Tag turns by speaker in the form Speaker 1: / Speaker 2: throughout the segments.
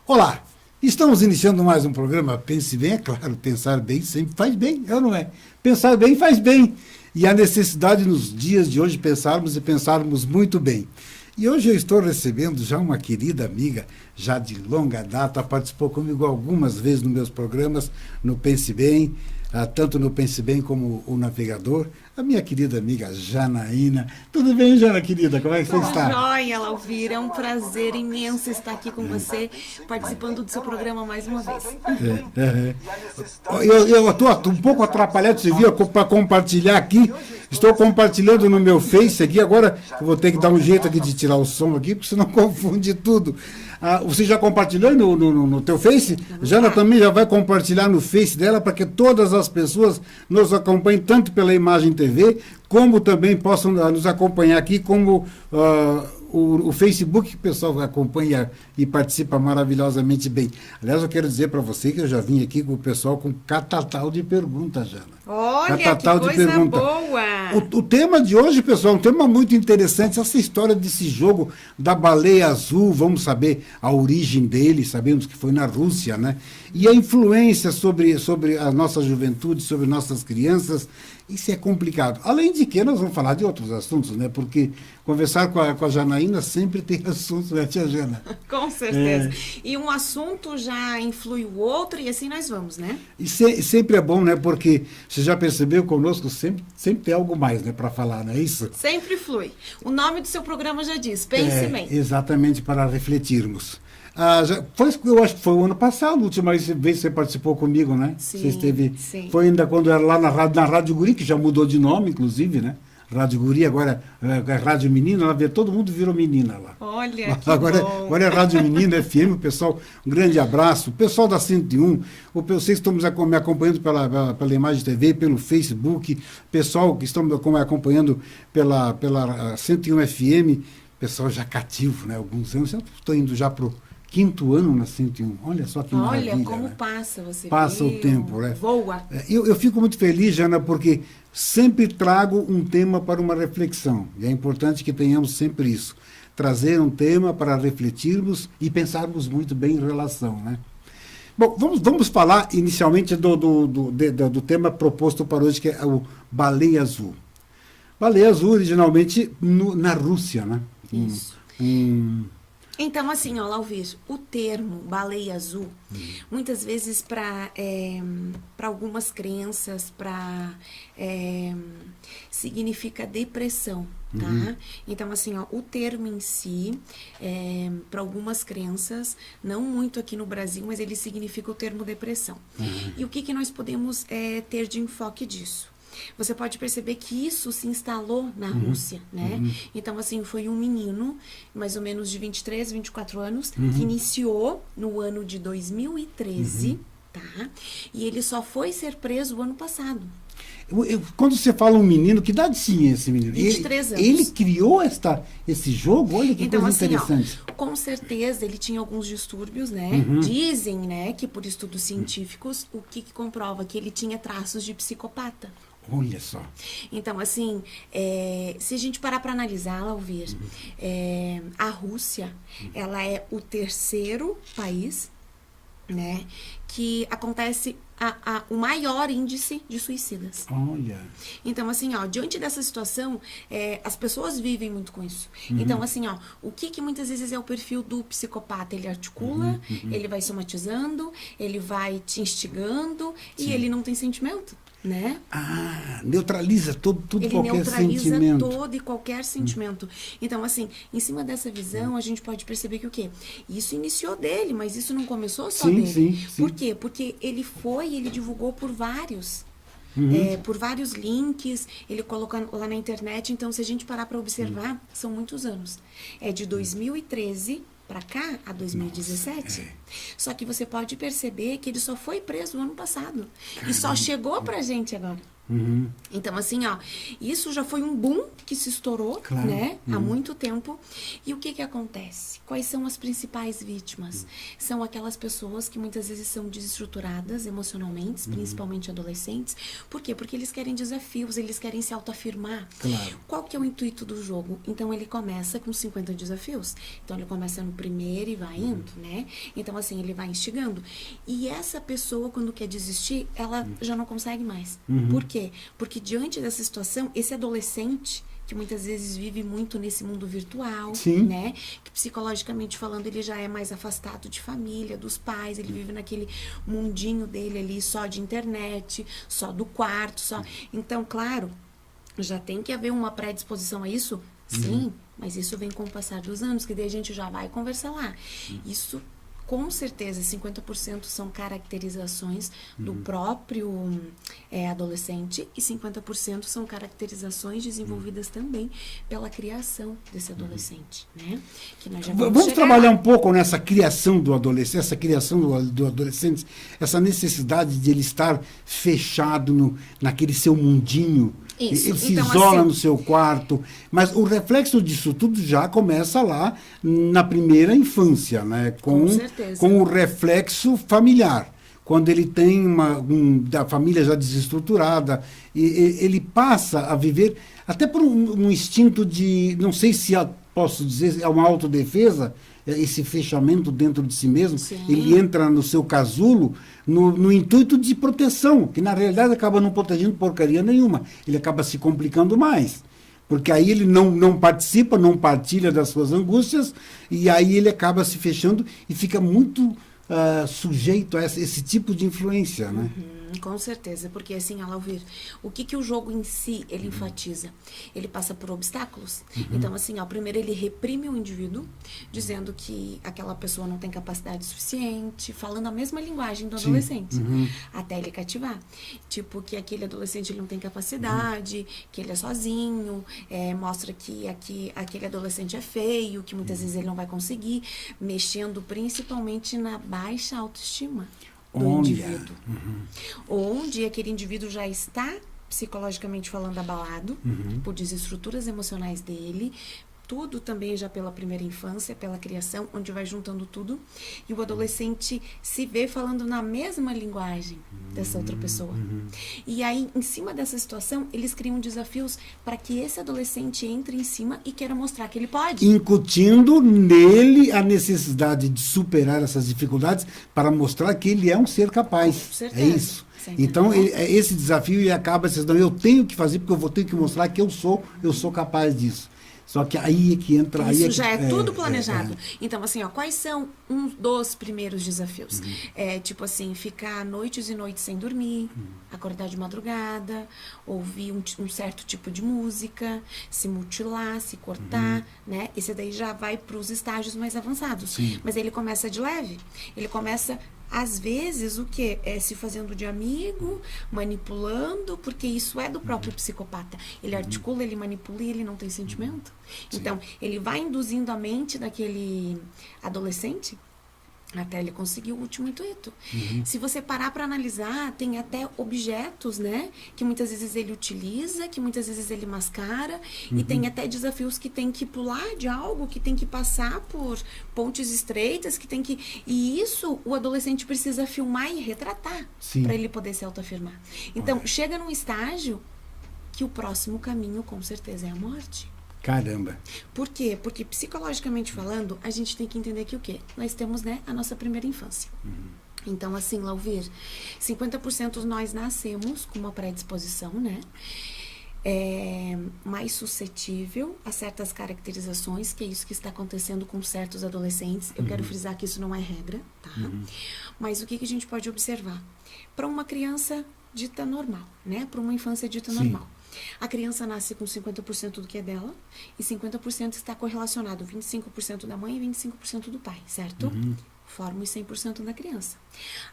Speaker 1: Olá, estamos iniciando mais um programa Pense Bem, é claro, pensar bem sempre faz bem, é ou não é? Pensar bem faz bem. E há necessidade nos dias de hoje pensarmos e pensarmos muito bem. E hoje eu estou recebendo já uma querida amiga, já de longa data, participou comigo algumas vezes nos meus programas, no Pense Bem, tanto no Pense Bem como o Navegador, a minha querida amiga Janaína. Tudo bem, Jana, querida? Como é que você está?
Speaker 2: Joia, Lauvir, é um prazer imenso estar aqui com você, participando do seu programa mais uma vez.
Speaker 1: Eu estou um pouco atrapalhado, você viu, para compartilhar aqui. Estou compartilhando no meu Face aqui, agora eu vou ter que dar um jeito aqui de tirar o som aqui, porque senão confunde tudo. Você já compartilhou no teu Face? Jana também já vai compartilhar no Face dela, para que todas as pessoas nos acompanhem, tanto pela Imagem TV, como também possam nos acompanhar aqui, como o Facebook, que o pessoal acompanha e participa maravilhosamente bem. Aliás, eu quero dizer para você que eu já vim aqui com o pessoal com catatal de perguntas, Jana.
Speaker 2: Olha, catatal que coisa boa!
Speaker 1: O tema de hoje, pessoal, é um tema muito interessante, essa história desse jogo da baleia azul, vamos saber a origem dele, sabemos que foi na Rússia, né? E a influência sobre a nossa juventude, sobre nossas crianças. Isso é complicado. Além de que nós vamos falar de outros assuntos, né? Porque conversar com a Janaína sempre tem assuntos, né, tia Jana?
Speaker 2: Com certeza. E um assunto já influi o outro e assim nós vamos, né?
Speaker 1: E sempre é bom, né? Porque você já percebeu conosco, sempre tem algo mais, né, para falar, não é isso?
Speaker 2: Sempre flui. O nome do seu programa já diz, Pense Bem.
Speaker 1: Exatamente, para refletirmos. Eu acho que foi o ano passado, a última vez que você participou comigo, né?
Speaker 2: Sim,
Speaker 1: você esteve,
Speaker 2: sim.
Speaker 1: Foi ainda quando era lá na Rádio Guri, que já mudou de nome, inclusive, né? Rádio Guri, agora é Rádio Menina, todo mundo virou menina lá.
Speaker 2: Olha, que
Speaker 1: agora,
Speaker 2: bom.
Speaker 1: Agora é Rádio Menina, FM, o pessoal, um grande abraço. O pessoal da 101, vocês que estão me acompanhando pela Imagem TV, pelo Facebook, pessoal que estão me acompanhando pela 101 FM, pessoal já cativo, né? Alguns anos, eu estou indo já para o 5º ano na 101. Olha só que maravilha.
Speaker 2: Olha como, né?
Speaker 1: Passa o tempo, né?
Speaker 2: Voa.
Speaker 1: Eu fico muito feliz, Jana, porque sempre trago um tema para uma reflexão. E é importante que tenhamos sempre isso. Trazer um tema para refletirmos e pensarmos muito bem em relação, né? Bom, vamos falar inicialmente do tema proposto para hoje, que é o baleia azul. Baleia azul, originalmente, na Rússia, né?
Speaker 2: Isso. Então, assim, Lauvir, o termo baleia azul, muitas vezes para algumas crenças, significa depressão, tá? Então, assim, o termo em si, para algumas crenças, não muito aqui no Brasil, mas ele significa o termo depressão. E o que nós podemos ter de enfoque disso? Você pode perceber que isso se instalou na Rússia, né? Então, assim, foi um menino, mais ou menos de 23, 24 anos, que iniciou no ano de 2013, tá? E ele só foi ser preso o ano passado.
Speaker 1: Quando você fala um menino, que idade tinha esse menino?
Speaker 2: 23 anos.
Speaker 1: Ele criou esse jogo? Olha que
Speaker 2: então,
Speaker 1: coisa
Speaker 2: assim,
Speaker 1: interessante.
Speaker 2: Com certeza ele tinha alguns distúrbios, né? Dizem, né, que por estudos científicos, o que comprova que ele tinha traços de psicopata.
Speaker 1: Olha só.
Speaker 2: Então, assim, se a gente parar para analisar, Lauvir, a Rússia, ela é o 3º país, né, que acontece o maior índice de suicidas.
Speaker 1: Olha.
Speaker 2: Então, assim, diante dessa situação, as pessoas vivem muito com isso. Então, assim, o que muitas vezes é o perfil do psicopata? Ele articula, ele vai somatizando, ele vai te instigando e ele não tem sentimento. Né?
Speaker 1: Neutraliza tudo
Speaker 2: ele
Speaker 1: qualquer
Speaker 2: neutraliza
Speaker 1: sentimento.
Speaker 2: todo e qualquer sentimento. Então, assim, em cima dessa visão, a gente pode perceber que o quê? Isso iniciou dele, mas isso não começou só dele.
Speaker 1: Sim.
Speaker 2: Por quê? Porque ele divulgou por vários. Por vários links, ele colocou lá na internet. Então, se a gente parar para observar, são muitos anos. É de 2013 para cá, a 2017. Só que você pode perceber que ele só foi preso no ano passado. Caramba. E só chegou pra gente agora. Então, assim, ó, isso já foi um boom que se estourou,
Speaker 1: Claro.
Speaker 2: né, há muito tempo. E o que que acontece? Quais são as principais vítimas? São aquelas pessoas que muitas vezes são desestruturadas emocionalmente, principalmente adolescentes. Por quê? Porque eles querem desafios, eles querem se autoafirmar.
Speaker 1: Claro.
Speaker 2: Qual que é o intuito do jogo? Então, ele começa com 50 desafios. Então, ele começa no primeiro e vai indo, né? Então, assim, ele vai instigando. E essa pessoa, quando quer desistir, ela já não consegue mais. Por quê? Porque diante dessa situação, esse adolescente que muitas vezes vive muito nesse mundo virtual,
Speaker 1: Sim.
Speaker 2: né? Que psicologicamente falando, ele já é mais afastado de família, dos pais, ele vive naquele mundinho dele ali, só de internet, só do quarto, só. Então, claro, já tem que haver uma predisposição a isso? Sim, mas isso vem com o passar dos anos, que daí a gente já vai conversar lá. Isso, com certeza, 50% são caracterizações do próprio adolescente e 50% são caracterizações desenvolvidas também pela criação desse adolescente, né? Que nós já
Speaker 1: Vamos
Speaker 2: chegar
Speaker 1: trabalhar
Speaker 2: lá.
Speaker 1: um pouco nessa criação do adolescente, do adolescente, essa necessidade de ele estar fechado naquele seu mundinho.
Speaker 2: Isso.
Speaker 1: Ele se
Speaker 2: Então,
Speaker 1: isola
Speaker 2: assim,
Speaker 1: no seu quarto, mas o reflexo disso tudo já começa lá na primeira infância, né?
Speaker 2: Com certeza.
Speaker 1: Com o reflexo familiar. Quando ele tem da família já desestruturada, ele passa a viver até por um instinto de, não sei se posso dizer, é uma autodefesa, esse fechamento dentro de si mesmo.
Speaker 2: Sim.
Speaker 1: Ele entra no seu casulo no intuito de proteção, que na realidade acaba não protegendo porcaria nenhuma. Ele acaba se complicando mais. Porque aí ele não participa, não partilha das suas angústias, e aí ele acaba se fechando e fica muito sujeito a esse tipo de influência, né?
Speaker 2: Com certeza, porque assim, Alauvir, o que o jogo em si, ele enfatiza? Ele passa por obstáculos. Então, assim, primeiro ele reprime o indivíduo, dizendo que aquela pessoa não tem capacidade suficiente, falando a mesma linguagem do adolescente, até ele cativar. Tipo, que aquele adolescente ele não tem capacidade, que ele é sozinho, mostra que aquele adolescente é feio, que muitas vezes ele não vai conseguir, mexendo principalmente na baixa autoestima do indivíduo. Onde aquele indivíduo já está psicologicamente falando abalado por desestruturas emocionais dele, tudo também já pela primeira infância, pela criação, onde vai juntando tudo, e o adolescente se vê falando na mesma linguagem dessa outra pessoa. E aí, em cima dessa situação, eles criam desafios para que esse adolescente entre em cima e queira mostrar que ele pode.
Speaker 1: Incutindo nele a necessidade de superar essas dificuldades para mostrar que ele é um ser capaz.
Speaker 2: Com certeza.
Speaker 1: É isso. Então, esse desafio ele acaba sendo, eu tenho que fazer porque eu vou ter que mostrar que eu sou capaz disso. Só que aí é que entra...
Speaker 2: Isso já é tudo planejado. Então, assim, quais são um dos primeiros desafios? Tipo assim, ficar noites e noites sem dormir, acordar de madrugada, ouvir um certo tipo de música, se mutilar, se cortar, né? Esse daí já vai para os estágios mais avançados.
Speaker 1: Sim.
Speaker 2: Mas ele começa de leve. Ele começa... Às vezes, o quê? Se fazendo de amigo, manipulando, porque isso é do próprio psicopata. Ele articula, ele manipula e ele não tem sentimento. Então, ele vai induzindo a mente daquele adolescente até ele conseguir o último intuito. Se você parar para analisar, tem até objetos, né? Que muitas vezes ele utiliza, que muitas vezes ele mascara, e tem até desafios que tem que pular de algo, que tem que passar por pontes estreitas, que tem que... E isso o adolescente precisa filmar e retratar para ele poder se autoafirmar. Então, chega num estágio que o próximo caminho, com certeza, é a morte.
Speaker 1: Caramba.
Speaker 2: Por quê? Porque psicologicamente falando, a gente tem que entender que o quê? Nós temos, né, a nossa primeira infância. Então, assim, Lauvir, 50% nós nascemos com uma predisposição, né? Mais suscetível a certas caracterizações, que é isso que está acontecendo com certos adolescentes. Eu quero frisar que isso não é regra, tá? Mas o que a gente pode observar? Para uma criança dita normal, né? Para uma infância dita normal. A criança nasce com 50% do que é dela e 50% está correlacionado, 25% da mãe e 25% do pai, certo? Forma os 100% da criança.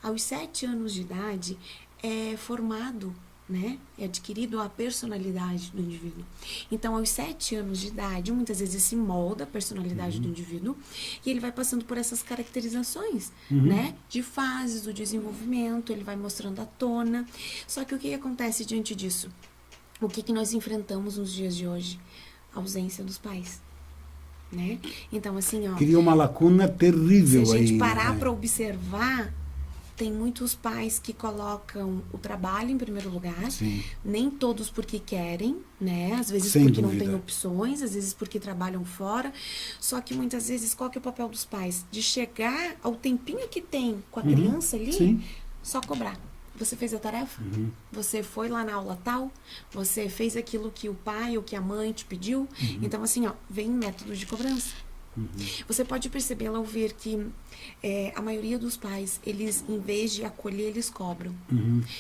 Speaker 2: Aos 7 anos de idade é formado né? É adquirido a personalidade do indivíduo. Então, aos 7 anos de idade, muitas vezes se molda a personalidade do indivíduo e ele vai passando por essas caracterizações, né? De fases do desenvolvimento, ele vai mostrando à tona. Só que o que acontece diante disso? O que nós enfrentamos nos dias de hoje? A ausência dos pais, né? Então, assim, ó...
Speaker 1: Cria uma lacuna terrível
Speaker 2: se a gente
Speaker 1: aí,
Speaker 2: parar
Speaker 1: né?
Speaker 2: para observar, tem muitos pais que colocam o trabalho em primeiro lugar.
Speaker 1: Sim.
Speaker 2: Nem todos porque querem, né? Às vezes
Speaker 1: Sem
Speaker 2: porque
Speaker 1: dúvida.
Speaker 2: não tem opções, às vezes porque trabalham fora. Só que muitas vezes, qual que é o papel dos pais? De chegar ao tempinho que tem com a criança ali,
Speaker 1: Sim.
Speaker 2: só cobrar. Você fez a tarefa? Você foi lá na aula tal? Você fez aquilo que o pai ou que a mãe te pediu? Então, assim, ó, vem método de cobrança. Você pode perceber, ao ver que a maioria dos pais, eles, em vez de acolher, eles cobram.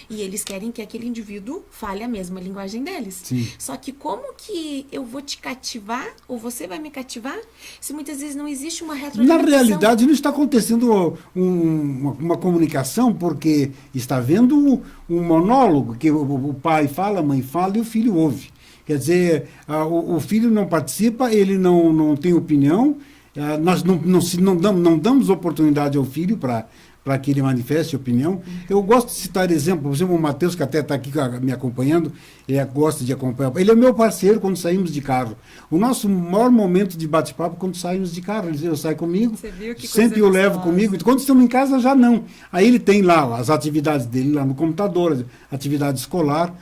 Speaker 2: E eles querem que aquele indivíduo fale a mesma linguagem deles.
Speaker 1: Sim.
Speaker 2: Só que como que eu vou te cativar, ou você vai me cativar, se muitas vezes não existe uma
Speaker 1: Na
Speaker 2: retroalimentação?
Speaker 1: realidade, não está acontecendo uma comunicação, porque está havendo um monólogo, que o pai fala, a mãe fala e o filho ouve. Quer dizer, o filho não participa, ele não tem opinião, nós não damos oportunidade ao filho para que ele manifeste opinião. Eu gosto de citar exemplo, por exemplo, o Matheus, que até está aqui me acompanhando, ele gosta de acompanhar. Ele é meu parceiro quando saímos de carro. O nosso maior momento de bate-papo é quando saímos de carro. Ele sai comigo,
Speaker 2: Você viu que
Speaker 1: sempre
Speaker 2: coisa
Speaker 1: eu levo
Speaker 2: gostosa.
Speaker 1: comigo. Quando estamos em casa, já não. Aí ele tem lá as atividades dele lá no computador, atividade escolar.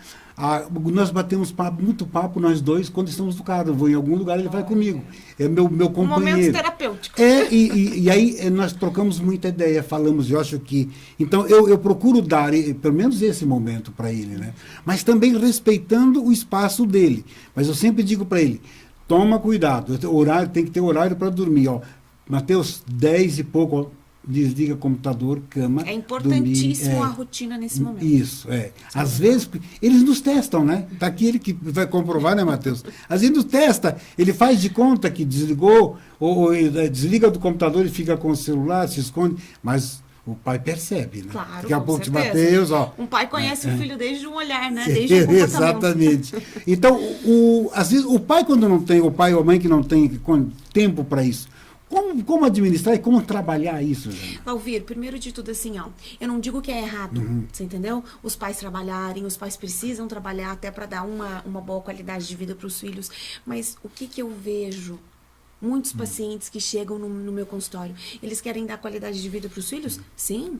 Speaker 1: Nós batemos muito papo, nós dois, quando estamos no carro. Eu vou em algum lugar, ele vai comigo. É meu
Speaker 2: Um
Speaker 1: companheiro.
Speaker 2: momento terapêutico.
Speaker 1: E aí nós trocamos muita ideia, falamos, eu acho que... Então, eu procuro dar, pelo menos esse momento para ele, né? Mas também respeitando o espaço dele. Mas eu sempre digo para ele, toma cuidado, horário, tem que ter horário para dormir, ó. Mateus, 10 e pouco, ó, desliga computador, cama.
Speaker 2: É importantíssimo
Speaker 1: dormir,
Speaker 2: a rotina nesse momento.
Speaker 1: Isso, é. Às vezes, eles nos testam, né? Está aqui ele que vai comprovar, né, Matheus? Às vezes nos testa, ele faz de conta que desligou, ou ele desliga do computador e fica com o celular, se esconde, mas o pai percebe, né?
Speaker 2: Claro,
Speaker 1: Daqui a
Speaker 2: com
Speaker 1: pouco,
Speaker 2: certeza.
Speaker 1: Matheus, ó.
Speaker 2: Um pai conhece o filho desde um olhar, né? Desde o comportamento.
Speaker 1: Exatamente. Então, às vezes, o pai, quando não tem, o pai ou a mãe que não tem tempo para isso, como administrar e como trabalhar isso, gente?
Speaker 2: Alvir, primeiro de tudo, assim, ó, eu não digo que é errado, você entendeu? Os pais trabalharem, os pais precisam trabalhar até para dar uma boa qualidade de vida para os filhos, mas o que eu vejo? Muitos pacientes que chegam no meu consultório, eles querem dar qualidade de vida para os filhos? Sim.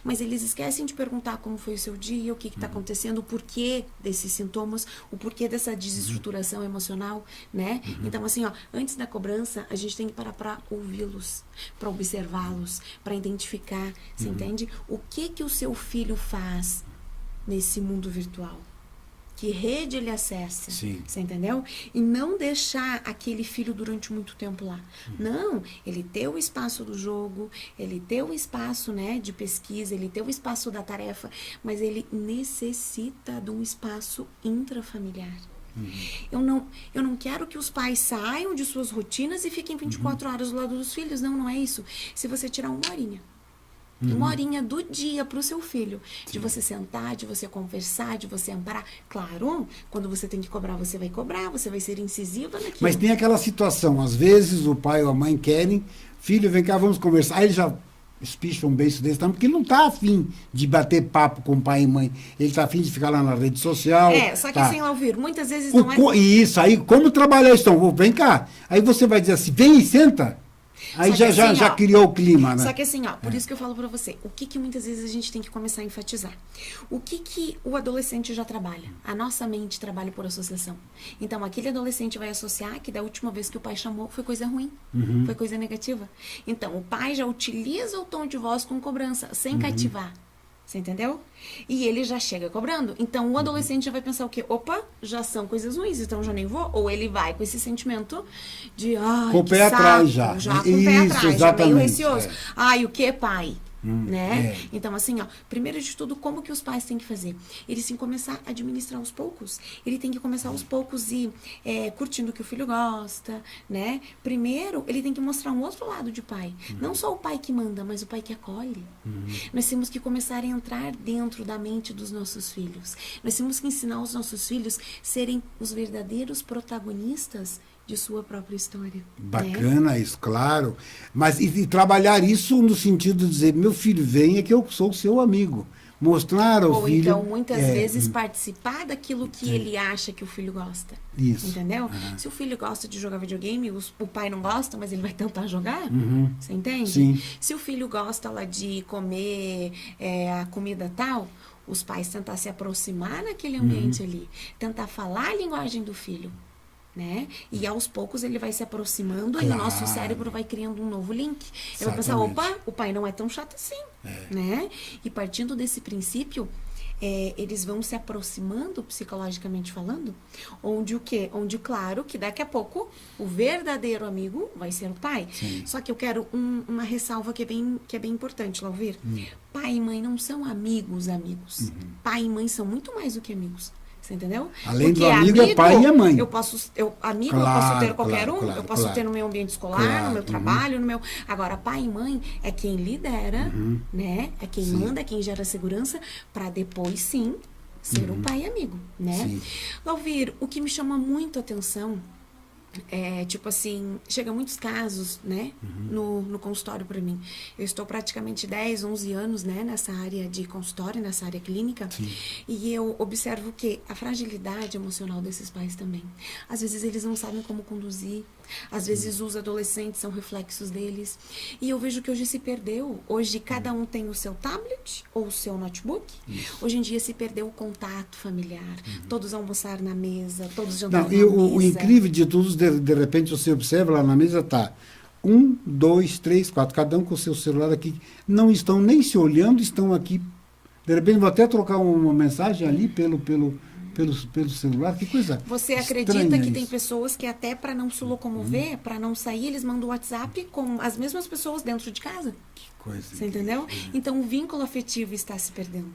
Speaker 2: Mas eles esquecem de perguntar como foi o seu dia, o que está acontecendo, o porquê desses sintomas, o porquê dessa desestruturação emocional, né? Então, assim, ó, antes da cobrança, a gente tem que parar para ouvi-los, para observá-los, para identificar, você entende? O que o seu filho faz nesse mundo virtual? Que rede ele acessa,
Speaker 1: Sim.
Speaker 2: você entendeu? E não deixar aquele filho durante muito tempo lá. Não, ele ter o espaço do jogo, ele ter o espaço, né, de pesquisa, ele ter o espaço da tarefa, mas ele necessita de um espaço intrafamiliar. Eu não quero que os pais saiam de suas rotinas e fiquem 24 horas do lado dos filhos. Não é isso. Se você tirar uma horinha do dia para o seu filho, de você sentar, de você conversar, de você amparar. Claro, quando você tem que cobrar, você vai cobrar, você vai ser incisiva naquilo.
Speaker 1: Mas tem aquela situação, às vezes o pai ou a mãe querem, filho, vem cá, vamos conversar. Aí ele já espicha um beijo desse tamanho, porque ele não está afim de bater papo com pai e mãe. Ele está afim de ficar lá na rede social.
Speaker 2: Só que
Speaker 1: tá.
Speaker 2: sem ouvir, muitas vezes não é...
Speaker 1: Isso, aí, como trabalhar isso? Então, vem cá. Aí você vai dizer assim, vem e senta. Aí
Speaker 2: Só que assim,
Speaker 1: já
Speaker 2: ó,
Speaker 1: criou o clima, né?
Speaker 2: Só que assim, ó, por isso que eu falo pra você, o que muitas vezes a gente tem que começar a enfatizar? O que o adolescente já trabalha? A nossa mente trabalha por associação. Então, aquele adolescente vai associar que da última vez que o pai chamou foi coisa ruim, foi coisa negativa. Então, o pai já utiliza o tom de voz com cobrança, sem cativar. Você entendeu? E ele já chega cobrando. Então, o adolescente já vai pensar o quê? Opa, já são coisas ruins, então já nem vou. Ou ele vai com esse sentimento de, ai,
Speaker 1: Com o
Speaker 2: que
Speaker 1: pé
Speaker 2: saco,
Speaker 1: atrás já.
Speaker 2: com o pé
Speaker 1: Isso,
Speaker 2: atrás, já meio
Speaker 1: exatamente,
Speaker 2: receoso.
Speaker 1: é.
Speaker 2: Ai, o que, pai? né? Então, assim, ó, primeiro de tudo, como que os pais têm que fazer? Eles têm que começar a administrar aos poucos. Ele tem que começar aos poucos e curtindo o que o filho gosta, né? Primeiro, ele tem que mostrar um outro lado de pai. Não só o pai que manda, mas o pai que acolhe. Nós temos que começar a entrar dentro da mente dos nossos filhos. Nós temos que ensinar os nossos filhos a serem os verdadeiros protagonistas de sua própria história.
Speaker 1: Bacana isso, claro. Mas e trabalhar isso no sentido de dizer, meu filho, venha que eu sou seu amigo. Mostrar ao
Speaker 2: Ou
Speaker 1: filho...
Speaker 2: então, muitas vezes, participar daquilo que ele acha que o filho gosta.
Speaker 1: Isso.
Speaker 2: Entendeu? Se o filho gosta de jogar videogame, o pai não gosta, mas ele vai tentar jogar. Você entende?
Speaker 1: Sim.
Speaker 2: Se o filho gosta lá de comer a comida tal, os pais tentar se aproximar naquele ambiente ali. Tentar falar a linguagem do filho. Né? E aos poucos ele vai se aproximando e o nosso cérebro vai criando um novo link. Ele vai pensar, opa, o pai não é tão chato assim, né? E partindo desse princípio, eles vão se aproximando, psicologicamente falando, onde o quê? Onde, claro, que daqui a pouco o verdadeiro amigo vai ser o pai.
Speaker 1: Sim.
Speaker 2: Só que eu quero uma ressalva que é bem importante, Lauvir. Pai e mãe não são amigos. Pai e mãe são muito mais do que amigos. Você entendeu?
Speaker 1: Além
Speaker 2: Porque
Speaker 1: do amigo é pai e a mãe.
Speaker 2: Eu posso ter qualquer um, eu posso ter no meu ambiente escolar, no meu trabalho, no meu. Agora, pai e mãe é quem lidera, né? É quem manda, é quem gera segurança, para depois sim ser o pai e amigo, né? Lauvir, o que me chama muito a atenção tipo assim, chega muitos casos, né, no consultório para mim. Eu estou praticamente 10, 11 anos, né, nessa área de consultório, nessa área clínica, e eu observo que a fragilidade emocional desses pais também. Às vezes eles não sabem como conduzir, às vezes os adolescentes são reflexos deles, e eu vejo que hoje se perdeu. Hoje cada um tem o seu tablet ou o seu notebook. Hoje em dia se perdeu o contato familiar, todos almoçar na mesa, todos jantar na mesa.
Speaker 1: O incrível de tudo, de repente você observa lá na mesa, tá 1, 2, 3, 4, cada um com o seu celular aqui, não estão nem se olhando, estão aqui, de repente vou até trocar uma mensagem ali pelo celular, que coisa.
Speaker 2: Você acredita que tem pessoas que até para não se locomover, para não sair, eles mandam o WhatsApp com as mesmas pessoas dentro de casa?
Speaker 1: Que coisa.
Speaker 2: Você entendeu? Então o vínculo afetivo está se perdendo.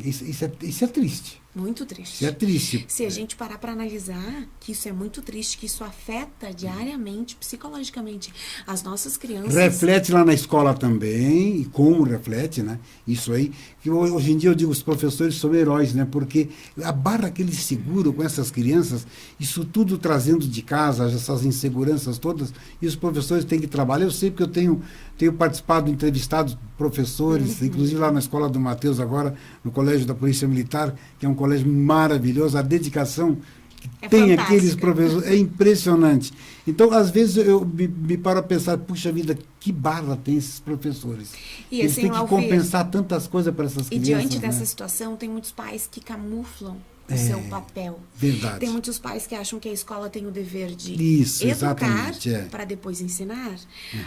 Speaker 1: Isso é triste.
Speaker 2: Muito triste.
Speaker 1: Isso é triste.
Speaker 2: Se a gente parar para analisar que isso é muito triste, que isso afeta diariamente, psicologicamente, as nossas crianças.
Speaker 1: Reflete lá na escola também, e como reflete, né? Isso aí. Que hoje em dia eu digo, os professores são heróis, né? Porque a barra que eles seguram com essas crianças, isso tudo trazendo de casa, essas inseguranças todas, e os professores têm que trabalhar. Eu sei porque eu tenho participado, entrevistado professores, inclusive lá na escola do Mateus agora, no Colégio da Polícia Militar, que é um colégio maravilhoso, a dedicação que tem
Speaker 2: fantástica.
Speaker 1: Aqueles professores, é impressionante. Então, às vezes, eu me paro a pensar, puxa vida, que barra tem esses professores.
Speaker 2: E
Speaker 1: eles
Speaker 2: assim,
Speaker 1: têm que compensar tantas coisas para essas crianças.
Speaker 2: E diante dessa
Speaker 1: né?
Speaker 2: situação, tem muitos pais que camuflam o seu papel.
Speaker 1: Verdade.
Speaker 2: Tem muitos pais que acham que a escola tem o dever de
Speaker 1: educar
Speaker 2: para depois ensinar.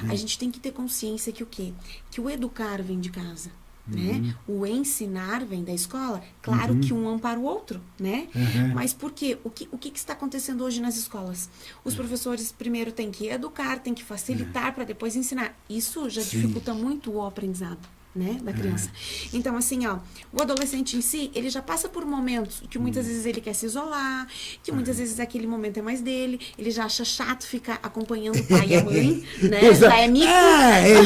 Speaker 2: A gente tem que ter consciência que o quê? Que o educar vem de casa. Né? O ensinar vem da escola. Claro que um ampara o outro, né? Mas por quê? O que está acontecendo hoje nas escolas? Os professores primeiro têm que educar, têm que facilitar para depois ensinar. Isso já dificulta muito o aprendizado, né, da criança. Então, assim, ó, o adolescente em si, ele já passa por momentos que muitas vezes ele quer se isolar, que muitas vezes aquele momento é mais dele, ele já acha chato ficar acompanhando o pai e a mãe, né? Já é mico.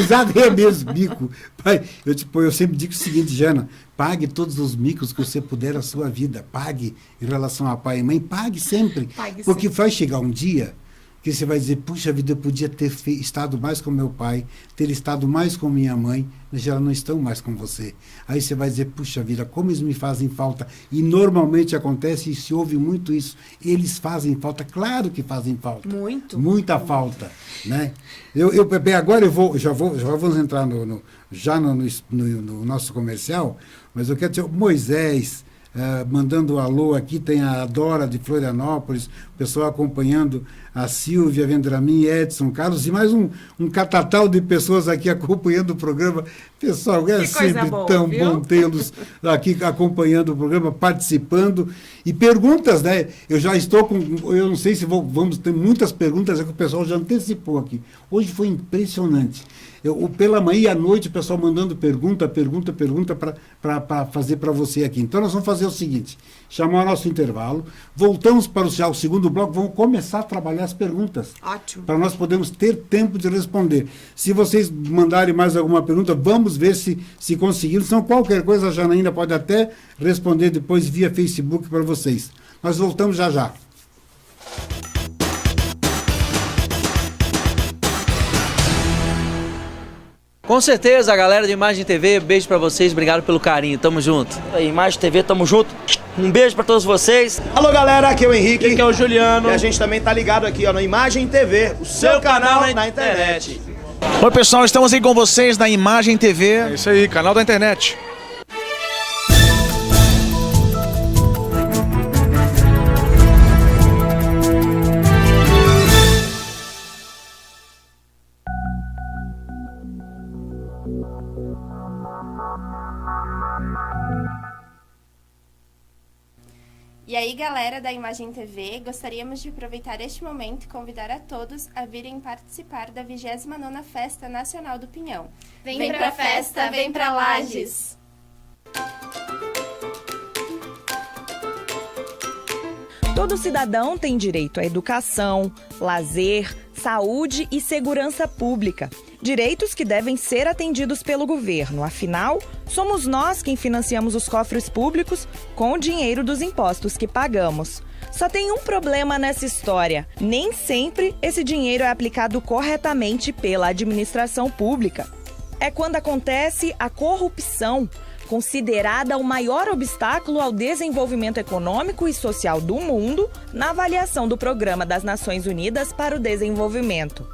Speaker 1: Exato, é mesmo, mico. Pai, eu sempre digo o seguinte, Jana, pague todos os micos que você puder na sua vida, pague em relação a pai e mãe, pague sempre. Porque vai chegar um dia que você vai dizer, puxa vida, eu podia ter estado mais com meu pai, ter estado mais com minha mãe, mas já não estão mais com você. Aí você vai dizer, puxa vida, como eles me fazem falta. E normalmente acontece, e se ouve muito isso, eles fazem falta, claro que fazem falta. Muita falta. Né? Agora já vamos entrar no nosso comercial, mas eu quero dizer, Moisés, mandando um alô aqui, tem a Dora de Florianópolis, o pessoal acompanhando a Silvia, Vendramin, Edson, Carlos e mais um catatal de pessoas aqui acompanhando o programa. Pessoal, é sempre tão bom tê-los aqui acompanhando o programa, participando. E perguntas, né? Eu já estou com... Eu não sei se vamos ter muitas perguntas, é que o pessoal já antecipou aqui. Hoje foi impressionante. Pela manhã e à noite, o pessoal mandando pergunta para fazer para você aqui. Então, nós vamos fazer o seguinte, chamar o nosso intervalo, voltamos para o segundo bloco, vamos começar a trabalhar as perguntas.
Speaker 2: Ótimo.
Speaker 1: Para nós podermos ter tempo de responder. Se vocês mandarem mais alguma pergunta, vamos ver se conseguiram. Se não, qualquer coisa, a Janaína pode até responder depois via Facebook para vocês. Nós voltamos já já.
Speaker 3: Com certeza, a galera do Imagem TV, beijo pra vocês, obrigado pelo carinho, tamo junto.
Speaker 4: Imagem TV, tamo junto. Um beijo pra todos vocês.
Speaker 5: Alô, galera, aqui é o Henrique.
Speaker 4: Aqui é o Juliano.
Speaker 5: E a gente também tá ligado aqui, ó, no Imagem TV, o seu canal na internet.
Speaker 6: Oi, pessoal, estamos aí com vocês na Imagem TV.
Speaker 7: É isso aí, canal da internet.
Speaker 8: E aí, galera da Imagem TV, gostaríamos de aproveitar este momento e convidar a todos a virem participar da 29ª Festa Nacional do Pinhão.
Speaker 9: Vem pra festa, vem pra Lages!
Speaker 10: Todo cidadão tem direito à educação, lazer, saúde e segurança pública. Direitos que devem ser atendidos pelo governo. Afinal, somos nós quem financiamos os cofres públicos com o dinheiro dos impostos que pagamos. Só tem um problema nessa história. Nem sempre esse dinheiro é aplicado corretamente pela administração pública. É quando acontece a corrupção, considerada o maior obstáculo ao desenvolvimento econômico e social do mundo na avaliação do Programa das Nações Unidas para o Desenvolvimento.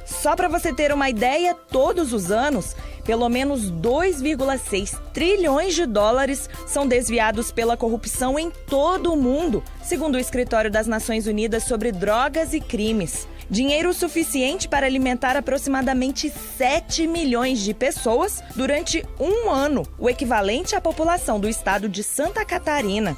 Speaker 10: Só para você ter uma ideia, todos os anos, pelo menos 2,6 trilhões de dólares são desviados pela corrupção em todo o mundo, segundo o Escritório das Nações Unidas sobre Drogas e Crimes. Dinheiro suficiente para alimentar aproximadamente 7 milhões de pessoas durante um ano, o equivalente à população do estado de Santa Catarina.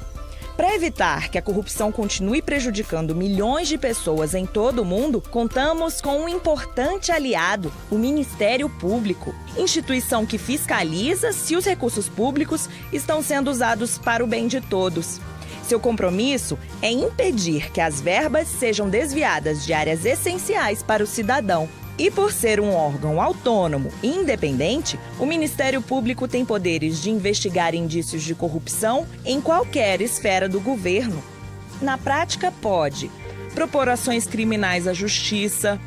Speaker 10: Para evitar que a corrupção continue prejudicando milhões de pessoas em todo o mundo, contamos com um importante aliado, o Ministério Público, instituição que fiscaliza se os recursos públicos estão sendo usados para o bem de todos. Seu compromisso é impedir que as verbas sejam desviadas de áreas essenciais para o cidadão. E por ser um órgão autônomo e independente, o Ministério Público tem poderes de investigar indícios de corrupção em qualquer esfera do governo. Na prática, pode propor ações criminais à Justiça,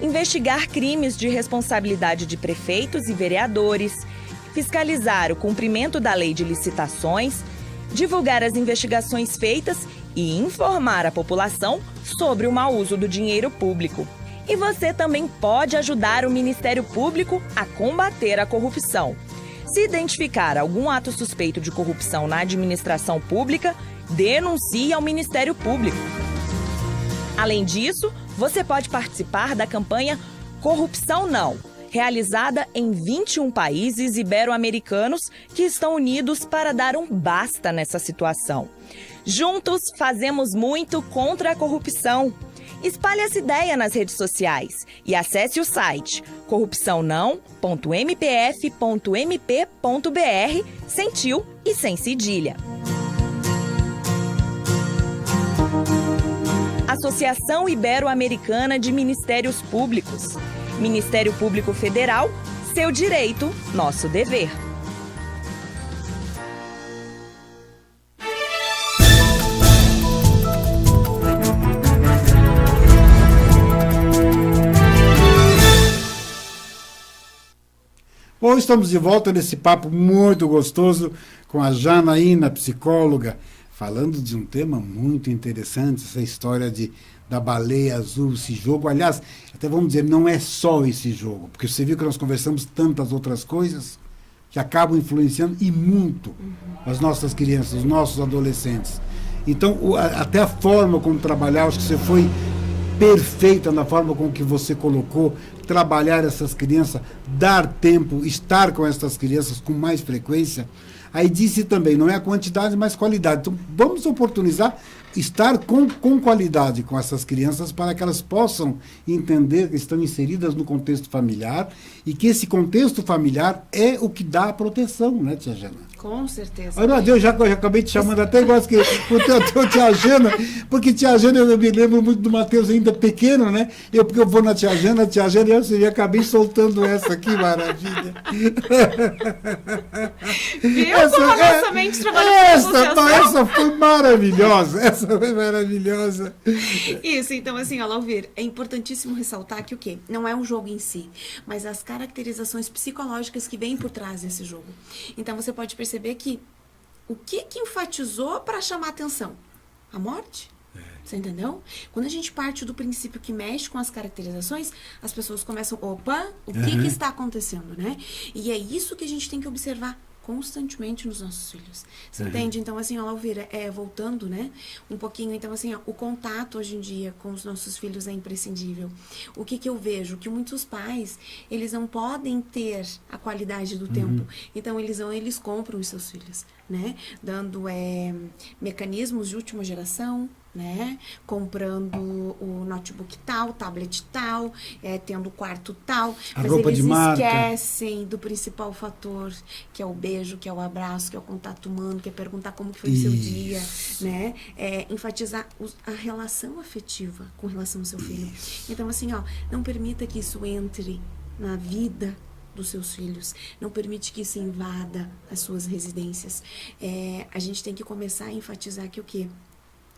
Speaker 10: investigar crimes de responsabilidade de prefeitos e vereadores, fiscalizar o cumprimento da lei de licitações, divulgar as investigações feitas e informar a população sobre o mau uso do dinheiro público. E você também pode ajudar o Ministério Público a combater a corrupção. Se identificar algum ato suspeito de corrupção na administração pública, denuncie ao Ministério Público. Além disso, você pode participar da campanha Corrupção Não, realizada em 21 países ibero-americanos que estão unidos para dar um basta nessa situação. Juntos, fazemos muito contra a corrupção. Espalhe essa ideia nas redes sociais e acesse o site corrupçãonão.mpf.mp.br sem tio e sem cedilha. Associação Ibero-Americana de Ministérios Públicos. Ministério Público Federal, seu direito, nosso dever.
Speaker 1: Bom, estamos de volta nesse papo muito gostoso com a Janaína, psicóloga, falando de um tema muito interessante, essa história da baleia azul, esse jogo. Aliás, até vamos dizer, não é só esse jogo, porque você viu que nós conversamos tantas outras coisas que acabam influenciando e muito as nossas crianças, os nossos adolescentes. Então, até a forma como trabalhar, acho que você foi perfeita na forma com que você colocou, trabalhar essas crianças, dar tempo, estar com essas crianças com mais frequência. Aí disse também, não é a quantidade, mas qualidade. Então, vamos oportunizar estar com qualidade com essas crianças para que elas possam entender que estão inseridas no contexto familiar e que esse contexto familiar é o que dá a proteção, né, tia Jana?
Speaker 2: Com certeza.
Speaker 1: Olha, eu já acabei te chamando até igual que o teu tia Jana, porque tia Jana, eu me lembro muito do Matheus ainda pequeno, né? Porque eu vou na tia Jana, eu acabei soltando essa aqui, maravilha.
Speaker 2: Viu como a nossa mente trabalhou
Speaker 1: essa foi maravilhosa, essa foi maravilhosa.
Speaker 2: Isso, então assim, ó, Lauvir, é importantíssimo ressaltar que o quê? Não é um jogo em si, mas as caracterizações psicológicas que vêm por trás desse jogo. Então você pode perceber que o que enfatizou para chamar atenção? A morte. Você entendeu? Quando a gente parte do princípio que mexe com as caracterizações, as pessoas começam, opa, o que está acontecendo, né? E é isso que a gente tem que observar constantemente nos nossos filhos. Você entende? Então, assim, ó, Lauvira, voltando, né, um pouquinho, então, assim, ó, o contato hoje em dia com os nossos filhos é imprescindível. O que eu vejo? Que muitos pais, eles não podem ter a qualidade do tempo. Então, eles compram os seus filhos, né, dando mecanismos de última geração, né? Comprando o notebook tal, tablet tal, tendo quarto tal,
Speaker 1: a
Speaker 2: mas
Speaker 1: roupa
Speaker 2: eles
Speaker 1: de marca.
Speaker 2: Esquecem do principal fator, que é o beijo, que é o abraço, que é o contato humano, que é perguntar como que foi o seu dia, né? Enfatizar a relação afetiva com relação ao seu filho. Então, assim, ó, não permita que isso entre na vida dos seus filhos, não permite que isso invada as suas residências. A gente tem que começar a enfatizar que o quê?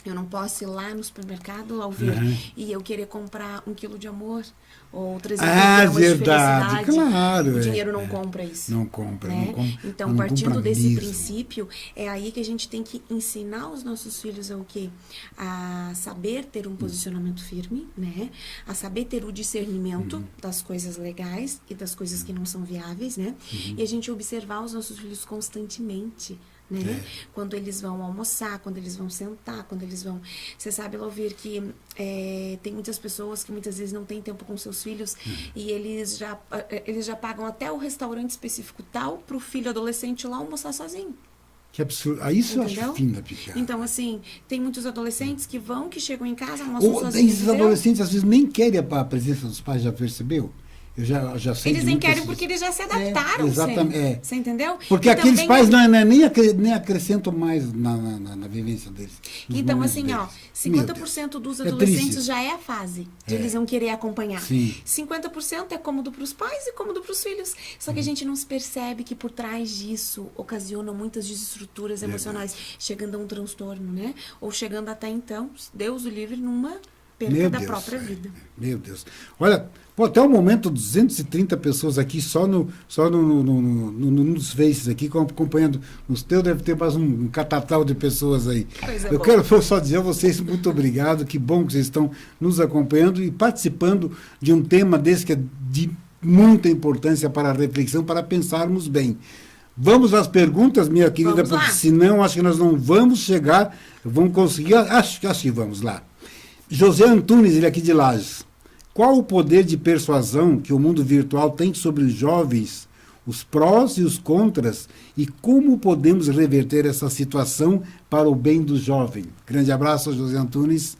Speaker 2: Eu não posso ir lá no supermercado, Lauvir, e eu querer comprar 1 quilo de amor ou 300 gramas de felicidade.
Speaker 1: Claro.
Speaker 2: O dinheiro não compra isso.
Speaker 1: Não compra,
Speaker 2: né?
Speaker 1: não compra.
Speaker 2: Então,
Speaker 1: não
Speaker 2: partindo
Speaker 1: compra
Speaker 2: desse
Speaker 1: mesmo.
Speaker 2: princípio, é aí que a gente tem que ensinar os nossos filhos o quê? A saber ter um posicionamento firme, né? A saber ter o discernimento das coisas legais e das coisas que não são viáveis, né? E a gente observar os nossos filhos constantemente, né? Quando eles vão almoçar, quando eles vão sentar, quando eles vão... Você sabe, Lauvir, que tem muitas pessoas que muitas vezes não têm tempo com seus filhos e eles já pagam até o restaurante específico tal para o filho adolescente lá almoçar sozinho.
Speaker 1: Que absurdo. Isso
Speaker 2: Entendeu?
Speaker 1: eu acho fim da picada.
Speaker 2: Então, assim, tem muitos adolescentes que chegam em casa, almoçam sozinhos.
Speaker 1: Esses adolescentes, às vezes, nem querem a presença dos pais, já percebeu? Eu já sei.
Speaker 2: Eles nem querem porque eles já se adaptaram.
Speaker 1: Exatamente.
Speaker 2: Você entendeu?
Speaker 1: Porque
Speaker 2: então,
Speaker 1: aqueles pais nem acrescentam mais na vivência deles.
Speaker 2: Então, assim, ó, 50% dos adolescentes já é a fase de eles não querer acompanhar.
Speaker 1: Sim.
Speaker 2: 50% é cômodo para os pais e cômodo para os filhos. Só que a gente não se percebe que por trás disso ocasiona muitas desestruturas emocionais, chegando a um transtorno, né? Ou chegando até então, Deus o livre, numa perda da própria vida.
Speaker 1: Meu Deus. Olha, até o momento, 230 pessoas aqui só nos Faces aqui, acompanhando. Nos teus deve ter mais um catatal de pessoas aí. Eu quero só dizer a vocês muito obrigado, que bom que vocês estão nos acompanhando e participando de um tema desse que é de muita importância para a reflexão, para pensarmos bem. Vamos às perguntas, minha querida, porque senão acho que nós não vamos chegar, vamos conseguir, acho que vamos lá. José Antunes, ele é aqui de Lages. Qual o poder de persuasão que o mundo virtual tem sobre os jovens, os prós e os contras, e como podemos reverter essa situação para o bem do jovem? Grande abraço, José Antunes.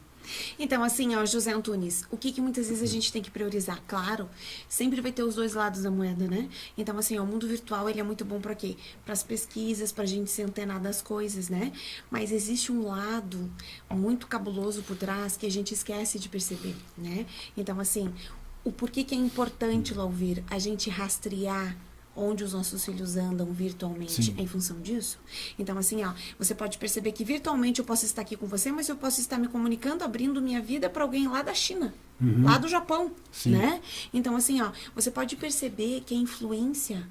Speaker 2: Então, assim, ó, José Antunes, o que muitas vezes a gente tem que priorizar? Claro, sempre vai ter os dois lados da moeda, né? Então, assim, ó, o mundo virtual, ele é muito bom para quê? Para as pesquisas, para a gente se antenar das coisas, né? Mas existe um lado muito cabuloso por trás que a gente esquece de perceber, né? Então, assim, o porquê que é importante, Lauvir, a gente rastrear onde os nossos filhos andam virtualmente em função disso. Então, assim, ó, você pode perceber que virtualmente eu posso estar aqui com você, mas eu posso estar me comunicando, abrindo minha vida para alguém lá da China, lá do Japão, né? Então, assim, ó, você pode perceber que a influência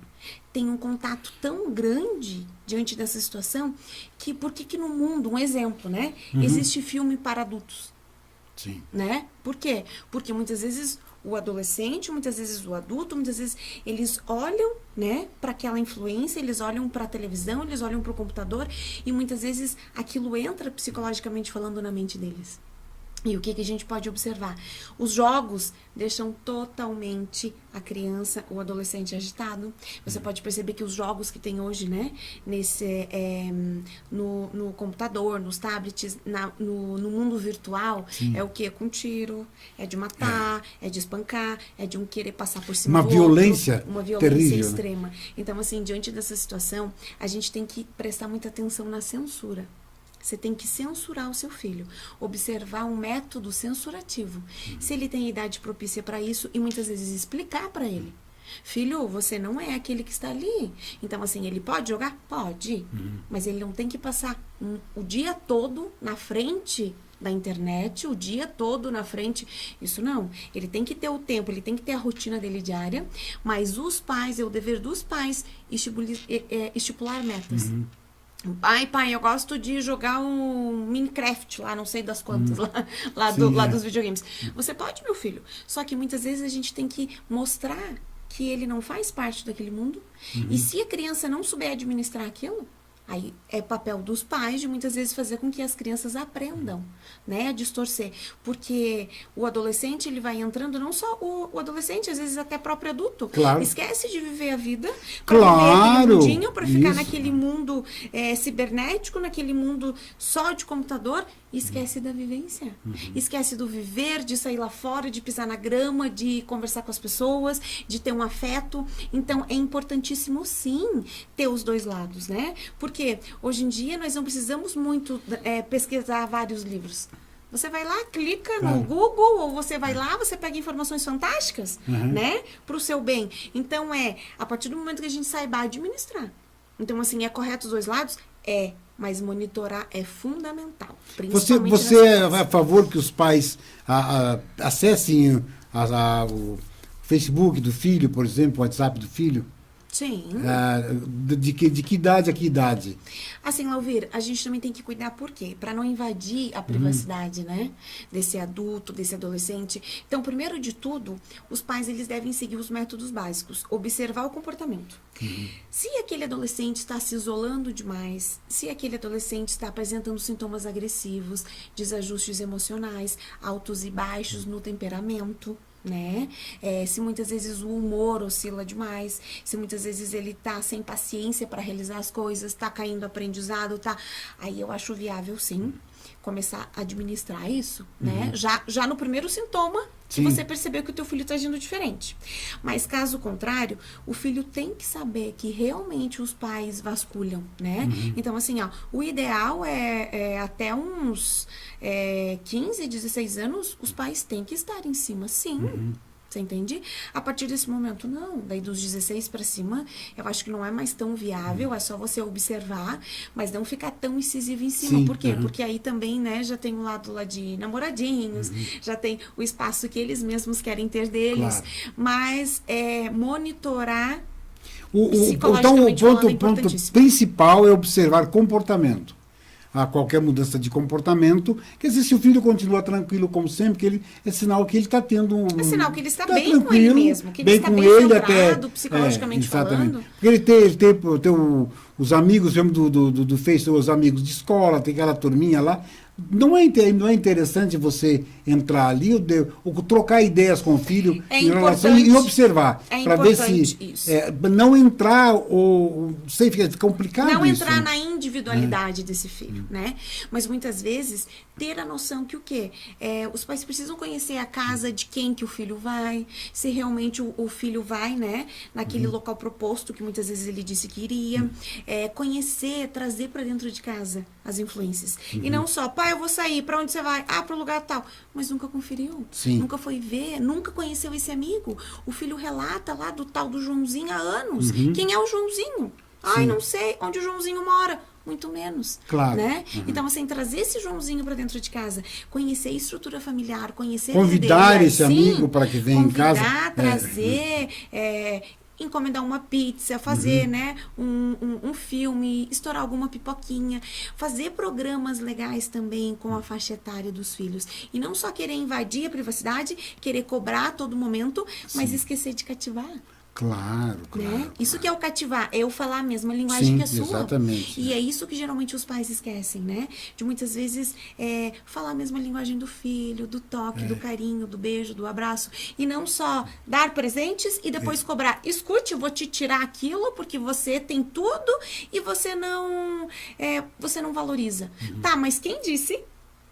Speaker 2: tem um contato tão grande diante dessa situação que por que no mundo, um exemplo, né? Existe filme para adultos.
Speaker 1: Sim.
Speaker 2: Né? Por quê? Porque muitas vezes o adolescente, muitas vezes o adulto, muitas vezes eles olham, né, para aquela influência, eles olham para a televisão, eles olham para o computador e muitas vezes aquilo entra psicologicamente falando na mente deles. E o que a gente pode observar? Os jogos deixam totalmente a criança ou adolescente agitado. Você pode perceber que os jogos que tem hoje, né, no computador, nos tablets, no mundo virtual, é o que? É com tiro, é de matar, é de espancar, é de um querer passar por cima
Speaker 1: Uma
Speaker 2: do
Speaker 1: violência
Speaker 2: outro, uma violência
Speaker 1: terrível,
Speaker 2: extrema. Né? Então, assim, diante dessa situação, a gente tem que prestar muita atenção na censura. Você tem que censurar o seu filho, observar um método censurativo. Se ele tem idade propícia para isso, e muitas vezes explicar para ele. Filho, você não é aquele que está ali. Então, assim, ele pode jogar? Pode. Mas ele não tem que passar o dia todo na frente da internet, o dia todo na frente. Isso não. Ele tem que ter o tempo, ele tem que ter a rotina dele diária. Mas os pais, é o dever dos pais estipular metas. Pai, eu gosto de jogar um Minecraft lá, não sei das quantas, lá dos videogames. Você pode, meu filho. Só que muitas vezes a gente tem que mostrar que ele não faz parte daquele mundo. E se a criança não souber administrar aquilo, aí é papel dos pais de muitas vezes fazer com que as crianças aprendam, né, a distorcer. Porque o adolescente, ele vai entrando, não só o adolescente, às vezes até próprio adulto.
Speaker 1: Claro.
Speaker 2: Esquece de viver a vida para viver aquele mundinho, para ficar naquele mundo cibernético, naquele mundo só de computador, e esquece da vivência. Esquece do viver, de sair lá fora, de pisar na grama, de conversar com as pessoas, de ter um afeto. Então, é importantíssimo, sim, ter os dois lados, né? Porque hoje em dia nós não precisamos muito pesquisar vários livros. Você vai lá, clica no Google, ou você vai lá, você pega informações fantásticas, né? Para o seu bem. Então, a partir do momento que a gente saiba administrar. Então, assim, é correto os dois lados? Mas monitorar é fundamental.
Speaker 1: Você é a favor que os pais acessem o Facebook do filho, por exemplo, o WhatsApp do filho?
Speaker 2: Sim.
Speaker 1: De que idade a que idade?
Speaker 2: Assim, Lauvir, a gente também tem que cuidar, por quê? Para não invadir a privacidade, né? Desse adulto, desse adolescente. Então, primeiro de tudo, os pais, eles devem seguir os métodos básicos. Observar o comportamento. Se aquele adolescente está se isolando demais, se aquele adolescente está apresentando sintomas agressivos, desajustes emocionais, altos e baixos no temperamento, né? Se muitas vezes o humor oscila demais, se muitas vezes ele tá sem paciência para realizar as coisas, tá caindo aprendizado, aí eu acho viável, sim, começar a administrar isso, né? Já no primeiro sintoma, se você perceber que o teu filho está agindo diferente. Mas caso contrário, o filho tem que saber que realmente os pais vasculham, né? Então, assim, o ideal é até uns 15, 16 anos, os pais têm que estar em cima, sim. Você entende? A partir desse momento, não. Daí dos 16 para cima, eu acho que não é mais tão viável, é só você observar, mas não ficar tão incisivo em cima.
Speaker 1: Sim,
Speaker 2: por quê? Porque aí também, né, já tem o lado lá de namoradinhos, já tem o espaço que eles mesmos querem ter deles, mas monitorar
Speaker 1: então, o ponto principal é observar comportamento. A qualquer mudança de comportamento, quer dizer, se o filho continua tranquilo como sempre, é sinal que ele está tendo
Speaker 2: é sinal que ele está bem com ele mesmo, que ele está bem centrado, psicologicamente falando.
Speaker 1: Porque ele tem os amigos, do Face, os amigos de escola, tem aquela turminha lá. Não é interessante você entrar ali ou trocar ideias com o filho em relação e observar para ver se não entrar ou sei, fica complicado.
Speaker 2: Não entrar na individualidade desse filho, né? Mas muitas vezes ter a noção que o quê? Os pais precisam conhecer a casa de quem que o filho vai, se realmente o filho vai, né, naquele local proposto que muitas vezes ele disse que iria, conhecer, trazer para dentro de casa as influências. E não só, pai, eu vou sair, para onde você vai? Para o lugar tal. Mas nunca conferiu, nunca foi ver, nunca conheceu esse amigo. O filho relata lá do tal do Joãozinho há anos. Quem é o Joãozinho? Ai, não sei onde o Joãozinho mora. Muito menos,
Speaker 1: claro.
Speaker 2: Né? Então, assim, trazer esse Joãozinho para dentro de casa, conhecer a estrutura familiar, conhecer...
Speaker 1: Convidar esse amigo para que venha em casa.
Speaker 2: Convidar, trazer... encomendar uma pizza, fazer, né, um filme, estourar alguma pipoquinha, fazer programas legais também com a faixa etária dos filhos. E não só querer invadir a privacidade, querer cobrar a todo momento, mas esquecer de cativar.
Speaker 1: Claro, claro.
Speaker 2: Né? Isso que é o cativar, é eu falar a mesma linguagem que a sua.
Speaker 1: Exatamente.
Speaker 2: E é isso que geralmente os pais esquecem, né? De muitas vezes falar a mesma linguagem do filho, do toque, do carinho, do beijo, do abraço. E não só dar presentes e depois cobrar. Escute, eu vou te tirar aquilo porque você tem tudo e você não valoriza. Tá, mas quem disse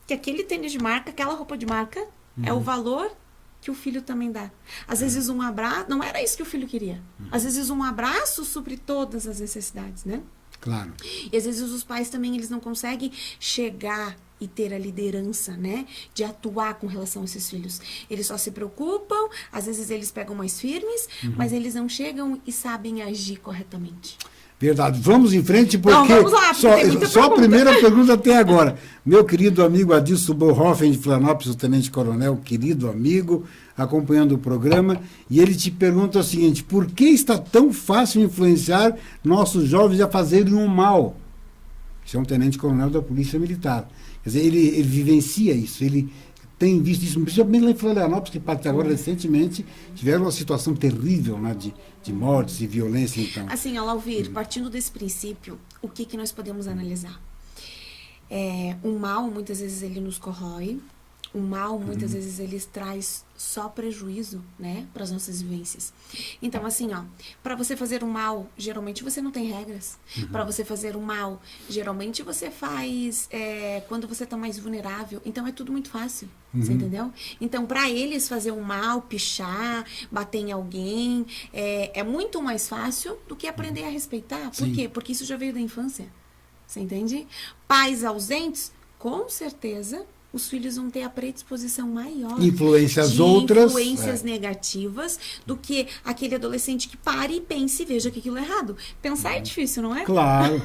Speaker 2: que aquele tênis de marca, aquela roupa de marca é o valor que o filho também dá? Às vezes um abraço, não era isso que o filho queria. Às vezes um abraço supre todas as necessidades, né?
Speaker 1: Claro.
Speaker 2: E às vezes os pais também, eles não conseguem chegar e ter a liderança, né? De atuar com relação a esses filhos. Eles só se preocupam, às vezes eles pegam mais firmes, mas eles não chegam e sabem agir corretamente.
Speaker 1: Verdade. Vamos em frente, porque,
Speaker 2: vamos lá, porque tem muita
Speaker 1: só a
Speaker 2: pergunta.
Speaker 1: primeira pergunta até agora. Meu querido amigo Adilson Borhoffen de Florianópolis, o tenente-coronel, querido amigo, acompanhando o programa, e ele te pergunta o seguinte: por que está tão fácil influenciar nossos jovens a fazerem um mal? Isso é um tenente-coronel da Polícia Militar. Quer dizer, ele vivencia isso, ele tem visto isso, principalmente lá em Florianópolis, que parte agora recentemente tiveram uma situação terrível, né, de mortes e violência. Então,
Speaker 2: assim, Lauvir, partindo desse princípio, o que nós podemos analisar? O mal, muitas vezes, ele nos corrói. O mal, muitas vezes, ele traz só prejuízo, né, para as nossas vivências. Então, assim, para você fazer um mal, geralmente você não tem regras. Para você fazer um mal, geralmente você faz quando você está mais vulnerável. Então, é tudo muito fácil, você entendeu? Então, para eles fazer um mal, pichar, bater em alguém, é muito mais fácil do que aprender a respeitar. Por quê? Porque isso já veio da infância. Você entende? Pais ausentes, com certeza os filhos vão ter a predisposição maior
Speaker 1: influências outras,
Speaker 2: influências negativas do que aquele adolescente que pare e pense e veja que aquilo é errado. Pensar é difícil, não é?
Speaker 1: Claro.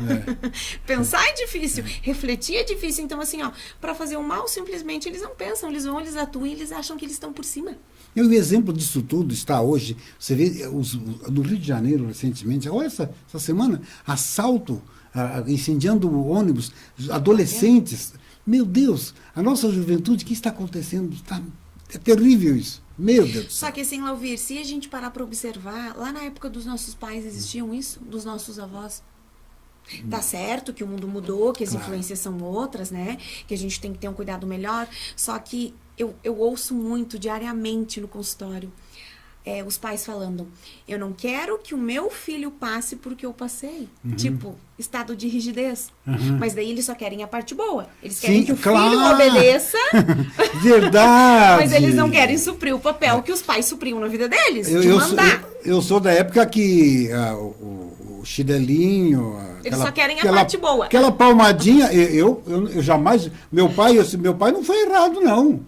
Speaker 2: Pensar é difícil, refletir é difícil. Então, assim, para fazer o mal, simplesmente eles não pensam, eles vão, eles atuam e eles acham que eles estão por cima.
Speaker 1: E o exemplo disso tudo está hoje, você vê, no Rio de Janeiro, recentemente, olha essa semana, assalto, incendiando ônibus, adolescentes. Meu Deus, a nossa juventude, o que está acontecendo? É terrível isso. Meu Deus do céu.
Speaker 2: Só que assim, Lauvir, se a gente parar para observar, lá na época dos nossos pais existiam isso, dos nossos avós. Tá certo que o mundo mudou, que as influências são outras, né? Que a gente tem que ter um cuidado melhor. Só que eu ouço muito diariamente no consultório os pais falando: eu não quero que o meu filho passe por que eu passei. Tipo, estado de rigidez. Mas daí eles só querem a parte boa. Eles querem que o filho obedeça.
Speaker 1: Verdade.
Speaker 2: Mas eles não querem suprir o papel que os pais supriam na vida deles, de mandar.
Speaker 1: Eu sou da época que o chinelinho...
Speaker 2: Eles só querem a parte boa.
Speaker 1: Aquela palmadinha, eu jamais... Meu pai não foi errado, não.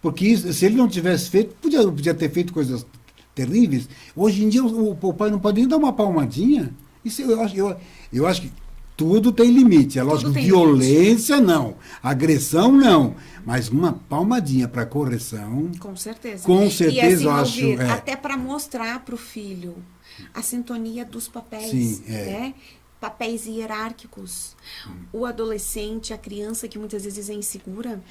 Speaker 1: Porque se ele não tivesse feito, podia ter feito coisas terríveis. Hoje em dia o pai não pode nem dar uma palmadinha. Isso eu acho que tudo tem limite. É lógico, violência não, agressão não, mas uma palmadinha para correção.
Speaker 2: Com certeza.
Speaker 1: Com certeza,
Speaker 2: e assim,
Speaker 1: eu acho.
Speaker 2: Até para mostrar para o filho a sintonia dos papéis,
Speaker 1: Sim,
Speaker 2: né? Papéis hierárquicos. O adolescente, a criança que muitas vezes é insegura,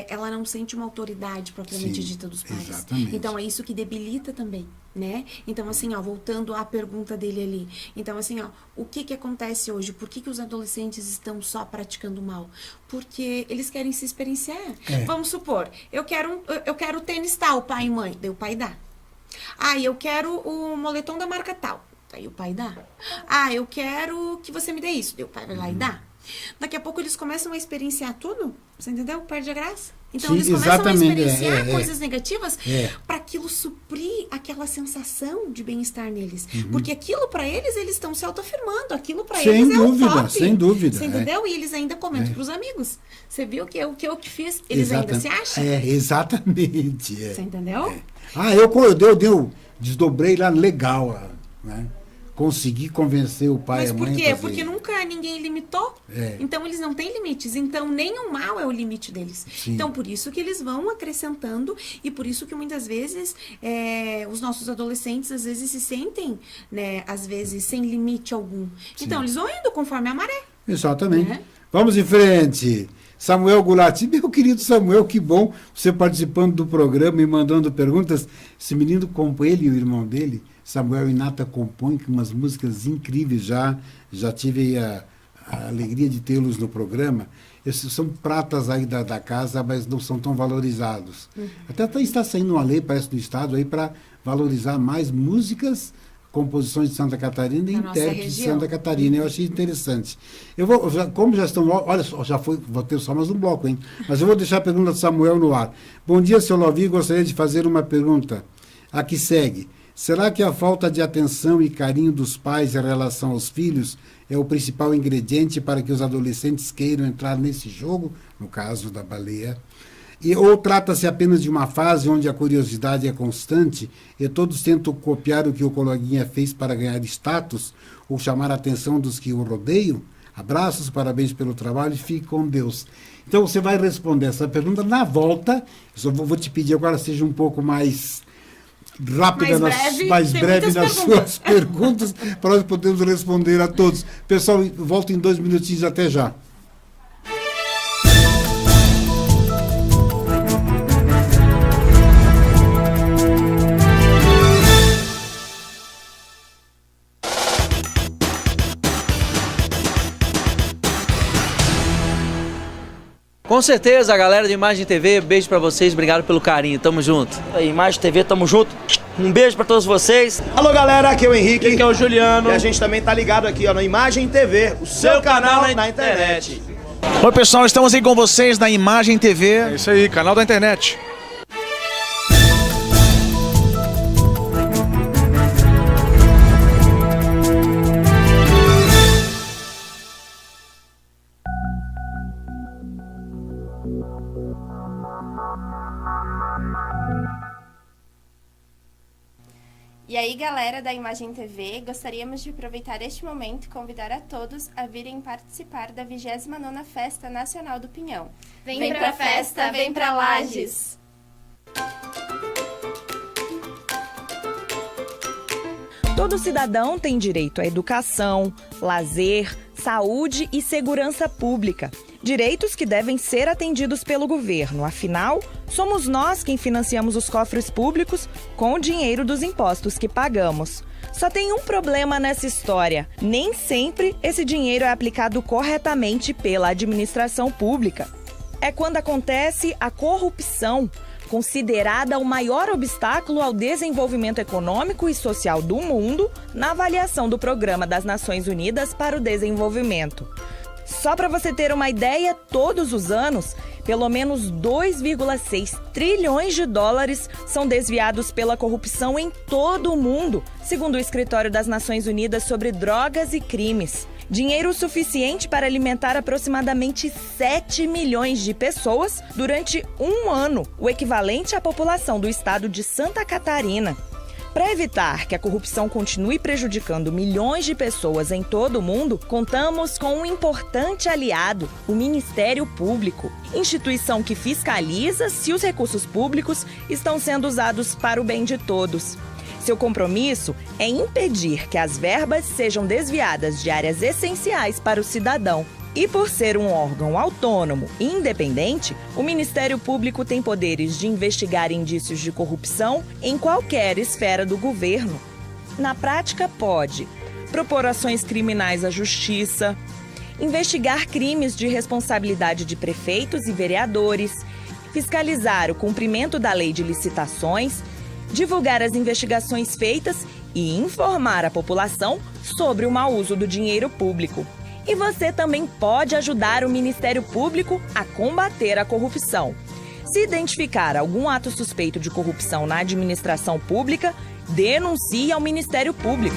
Speaker 2: ela não sente uma autoridade propriamente dita dos pais.
Speaker 1: Exatamente.
Speaker 2: Então, é isso que debilita também, né? Então, assim, voltando à pergunta dele ali. Então, assim, o que acontece hoje? Por que os adolescentes estão só praticando mal? Porque eles querem se experienciar. Vamos supor, eu quero tênis tal, pai e mãe. Daí o pai dá. Eu quero o moletom da marca tal. Aí o pai dá. Eu quero que você me dê isso. Daí o pai vai lá e dá. Daqui a pouco eles começam a experienciar tudo. Você entendeu? Perde a graça. Então eles começam a experienciar coisas negativas para aquilo suprir aquela sensação de bem-estar neles. Porque aquilo para eles estão se autoafirmando. Aquilo para eles é o top.
Speaker 1: Sem dúvida.
Speaker 2: Você entendeu? E eles ainda comentam para os amigos. Você viu o que eu que fiz? Eles ainda se acham.
Speaker 1: Exatamente.
Speaker 2: Você entendeu?
Speaker 1: Eu desdobrei lá legal, né? Consegui convencer o pai e a mãe.
Speaker 2: Mas por quê? Porque nunca ninguém limitou. Então, eles não têm limites. Então, nem o mal é o limite deles.
Speaker 1: Sim.
Speaker 2: Então, por isso que eles vão acrescentando e por isso que muitas vezes os nossos adolescentes, às vezes, se sentem, né, às vezes, sem limite algum. Sim. Então, eles vão indo conforme a maré.
Speaker 1: Exatamente. Vamos em frente. Samuel Goulart. Meu querido Samuel, que bom você participando do programa e mandando perguntas. Esse menino, como ele e o irmão dele, Samuel e Nata, compõem umas músicas incríveis já. Já tive a alegria de tê-los no programa. Esses são pratas aí da casa, mas não são tão valorizados. Até está saindo uma lei, parece, do Estado aí para valorizar mais músicas, composições de Santa Catarina e intérpretes de Santa Catarina. Eu achei interessante. Como já estão, olha só, vou ter só mais um bloco, hein? Mas eu vou deixar a pergunta do Samuel no ar. Bom dia, seu Lovi, gostaria de fazer uma pergunta. A que segue. Será que a falta de atenção e carinho dos pais em relação aos filhos é o principal ingrediente para que os adolescentes queiram entrar nesse jogo, no caso da baleia? Ou trata-se apenas de uma fase onde a curiosidade é constante e todos tentam copiar o que o coleguinha fez para ganhar status ou chamar a atenção dos que o rodeiam? Abraços, parabéns pelo trabalho e fique com Deus. Então você vai responder essa pergunta na volta. Eu só vou te pedir agora seja um pouco mais rápida, mais breve nas suas perguntas, para nós podermos responder a todos. Pessoal, volto em 2 minutinhos, até já.
Speaker 3: Com certeza, galera do Imagem TV, beijo pra vocês, obrigado pelo carinho, tamo junto.
Speaker 4: Imagem TV, tamo junto. Um beijo pra todos vocês.
Speaker 5: Alô, galera, aqui é o Henrique.
Speaker 4: Aqui é o Juliano.
Speaker 5: E a gente também tá ligado aqui, ó, no Imagem TV, o seu canal na internet.
Speaker 6: Oi, pessoal, estamos aí com vocês na Imagem TV.
Speaker 7: É isso aí, canal da internet.
Speaker 8: E aí, galera da Imagem TV, gostaríamos de aproveitar este momento e convidar a todos a virem participar da 29ª Festa Nacional do Pinhão.
Speaker 9: Vem pra festa, vem pra Lages!
Speaker 10: Todo cidadão tem direito à educação, lazer, saúde e segurança pública. Direitos que devem ser atendidos pelo governo. Afinal, somos nós quem financiamos os cofres públicos com o dinheiro dos impostos que pagamos. Só tem um problema nessa história. Nem sempre esse dinheiro é aplicado corretamente pela administração pública. É quando acontece a corrupção, considerada o maior obstáculo ao desenvolvimento econômico e social do mundo na avaliação do Programa das Nações Unidas para o Desenvolvimento. Só para você ter uma ideia, todos os anos, pelo menos 2,6 trilhões de dólares são desviados pela corrupção em todo o mundo, segundo o Escritório das Nações Unidas sobre Drogas e Crimes. Dinheiro suficiente para alimentar aproximadamente 7 milhões de pessoas durante um ano, o equivalente à população do estado de Santa Catarina. Para evitar que a corrupção continue prejudicando milhões de pessoas em todo o mundo, contamos com um importante aliado, o Ministério Público, instituição que fiscaliza se os recursos públicos estão sendo usados para o bem de todos. Seu compromisso é impedir que as verbas sejam desviadas de áreas essenciais para o cidadão. E por ser um órgão autônomo e independente, o Ministério Público tem poderes de investigar indícios de corrupção em qualquer esfera do governo. Na prática, pode propor ações criminais à justiça, investigar crimes de responsabilidade de prefeitos e vereadores, fiscalizar o cumprimento da lei de licitações, divulgar as investigações feitas e informar a população sobre o mau uso do dinheiro público. E você também pode ajudar o Ministério Público a combater a corrupção. Se identificar algum ato suspeito de corrupção na administração pública, denuncie ao Ministério Público.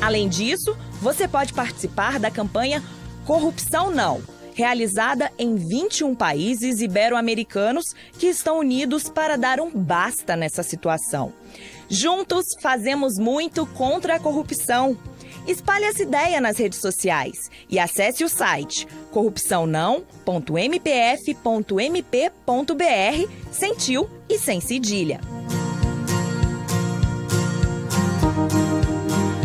Speaker 10: Além disso, você pode participar da campanha Corrupção Não, realizada em 21 países ibero-americanos que estão unidos para dar um basta nessa situação. Juntos, fazemos muito contra a corrupção. Espalhe essa ideia nas redes sociais e acesse o site corrupçãonão.mpf.mp.br sem tio e sem cedilha.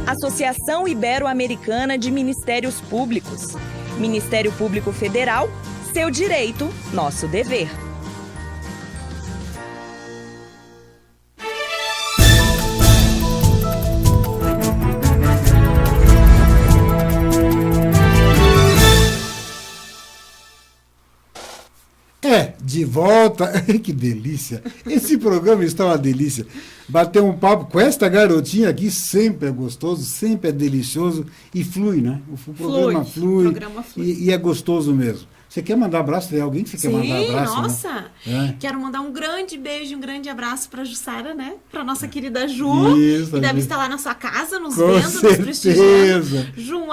Speaker 10: Associação Ibero-Americana de Ministérios Públicos. Ministério Público Federal, seu direito, nosso dever.
Speaker 1: De volta, que delícia, esse programa está uma delícia, bater um papo com esta garotinha aqui sempre é gostoso, sempre é delicioso e flui, né? O programa flui, e é gostoso mesmo. Você quer mandar abraço? Tem alguém que você quer mandar abraço?
Speaker 2: Nossa!
Speaker 1: Né?
Speaker 2: Quero mandar um grande beijo, um grande abraço para a Jussara, né? Para nossa querida Ju,
Speaker 1: Isso,
Speaker 2: que deve estar lá na sua casa, nos
Speaker 1: com
Speaker 2: vendo,
Speaker 1: certeza.
Speaker 2: nos prestigiando. Ju, um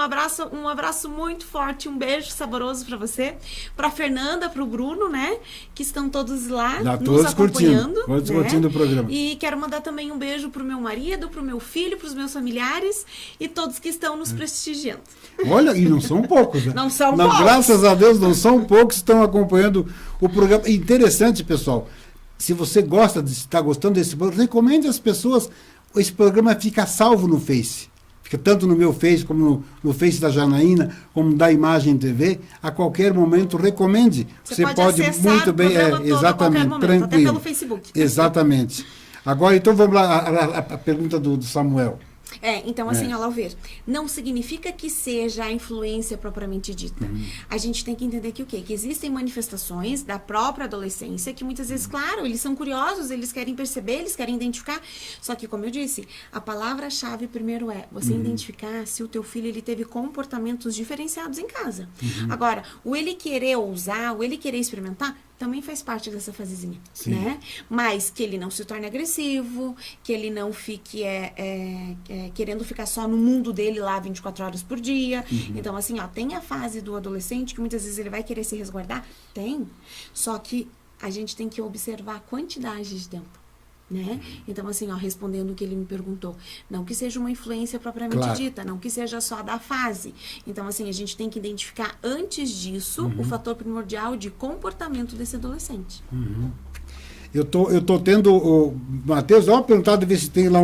Speaker 2: abraço muito forte, um beijo saboroso para você, para Fernanda, para o Bruno, né? Que estão todos lá nos acompanhando.
Speaker 1: Todos curtindo o programa.
Speaker 2: E quero mandar também um beijo para o meu marido, para o meu filho, para os meus familiares e todos que estão nos prestigiando.
Speaker 1: Olha, e não são poucos, né?
Speaker 2: Não são poucos.
Speaker 1: Graças a Deus, não são poucos que estão acompanhando o programa. Interessante, pessoal. Se você está gostando desse programa, recomende às pessoas. Esse programa fica salvo no Face. Fica tanto no meu Face, como no Face da Janaína, como da Imagem TV. A qualquer momento, recomende. Você pode muito bem, exatamente,
Speaker 2: momento,
Speaker 1: tranquilo.
Speaker 2: até pelo Facebook.
Speaker 1: Exatamente. Agora, então, vamos lá, a pergunta do Samuel.
Speaker 2: Então assim, ao ver, não significa que seja a influência propriamente dita. A gente tem que entender que o quê? Que existem manifestações da própria adolescência que muitas vezes, claro, eles são curiosos, eles querem perceber, eles querem identificar, só que, como eu disse, a palavra-chave primeiro é você identificar se o teu filho ele teve comportamentos diferenciados em casa. Agora, o ele querer ousar, o ele querer experimentar, também faz parte dessa fasezinha, né? Mas que ele não se torne agressivo, que ele não fique querendo ficar só no mundo dele lá 24 horas por dia. Então, assim, tem a fase do adolescente que muitas vezes ele vai querer se resguardar? Tem. Só que a gente tem que observar a quantidade de tempo, né? Então, assim, respondendo o que ele me perguntou, não que seja uma influência propriamente dita, não que seja só da fase. Então, assim, a gente tem que identificar antes disso o fator primordial de comportamento desse adolescente.
Speaker 1: Eu tô tendo, Matheus, dá uma perguntada, ver se tem lá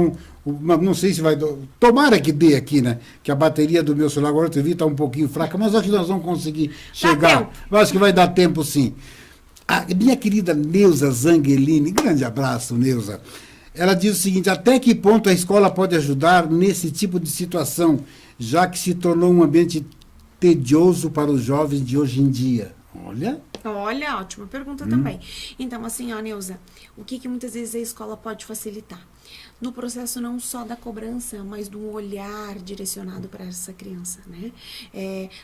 Speaker 1: não sei se vai, tomara que dê aqui, né, que a bateria do meu celular agora eu vi está um pouquinho fraca, mas acho que nós vamos conseguir chegar, eu acho que vai dar tempo sim. A minha querida Neuza Zangelini, grande abraço, Neuza, ela diz o seguinte: até que ponto a escola pode ajudar nesse tipo de situação, já que se tornou um ambiente tedioso para os jovens de hoje em dia? Olha,
Speaker 2: ótima pergunta também. Então, assim, Neuza, o que muitas vezes a escola pode facilitar? No processo não só da cobrança, mas do olhar direcionado para essa criança, né?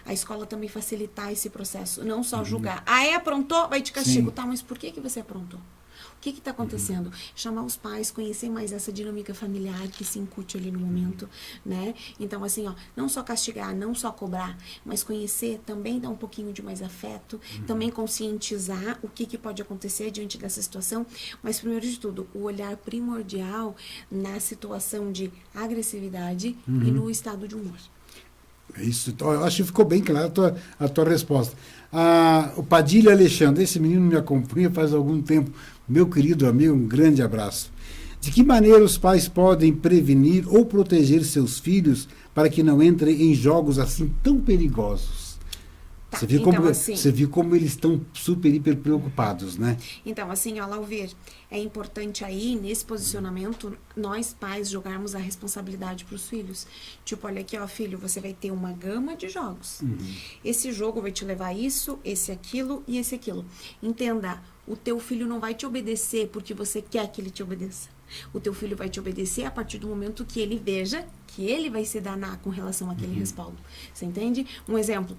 Speaker 2: A escola também facilitar esse processo, não só julgar. Aprontou, vai de castigo. Tá, mas por que você aprontou? O que está acontecendo? Chamar os pais, conhecer mais essa dinâmica familiar que se incute ali no momento, né? Então, assim, não só castigar, não só cobrar, mas conhecer, também dar um pouquinho de mais afeto, também conscientizar o que pode acontecer diante dessa situação, mas, primeiro de tudo, o olhar primordial na situação de agressividade e no estado de humor.
Speaker 1: Isso, eu acho que ficou bem clara a tua resposta. O Padilha Alexandre, esse menino me acompanha faz algum tempo, meu querido amigo, um grande abraço. De que maneira os pais podem prevenir ou proteger seus filhos para que não entrem em jogos assim tão perigosos? Você viu como eles estão super, hiper preocupados, né?
Speaker 2: Então, assim, Lauvir, é importante aí, nesse posicionamento, nós pais jogarmos a responsabilidade para os filhos. Tipo, olha aqui, filho, você vai ter uma gama de jogos. Esse jogo vai te levar a isso, esse aquilo e esse aquilo. Entenda, o teu filho não vai te obedecer porque você quer que ele te obedeça. O teu filho vai te obedecer a partir do momento que ele veja que ele vai se danar com relação àquele respaldo. Você entende? Um exemplo,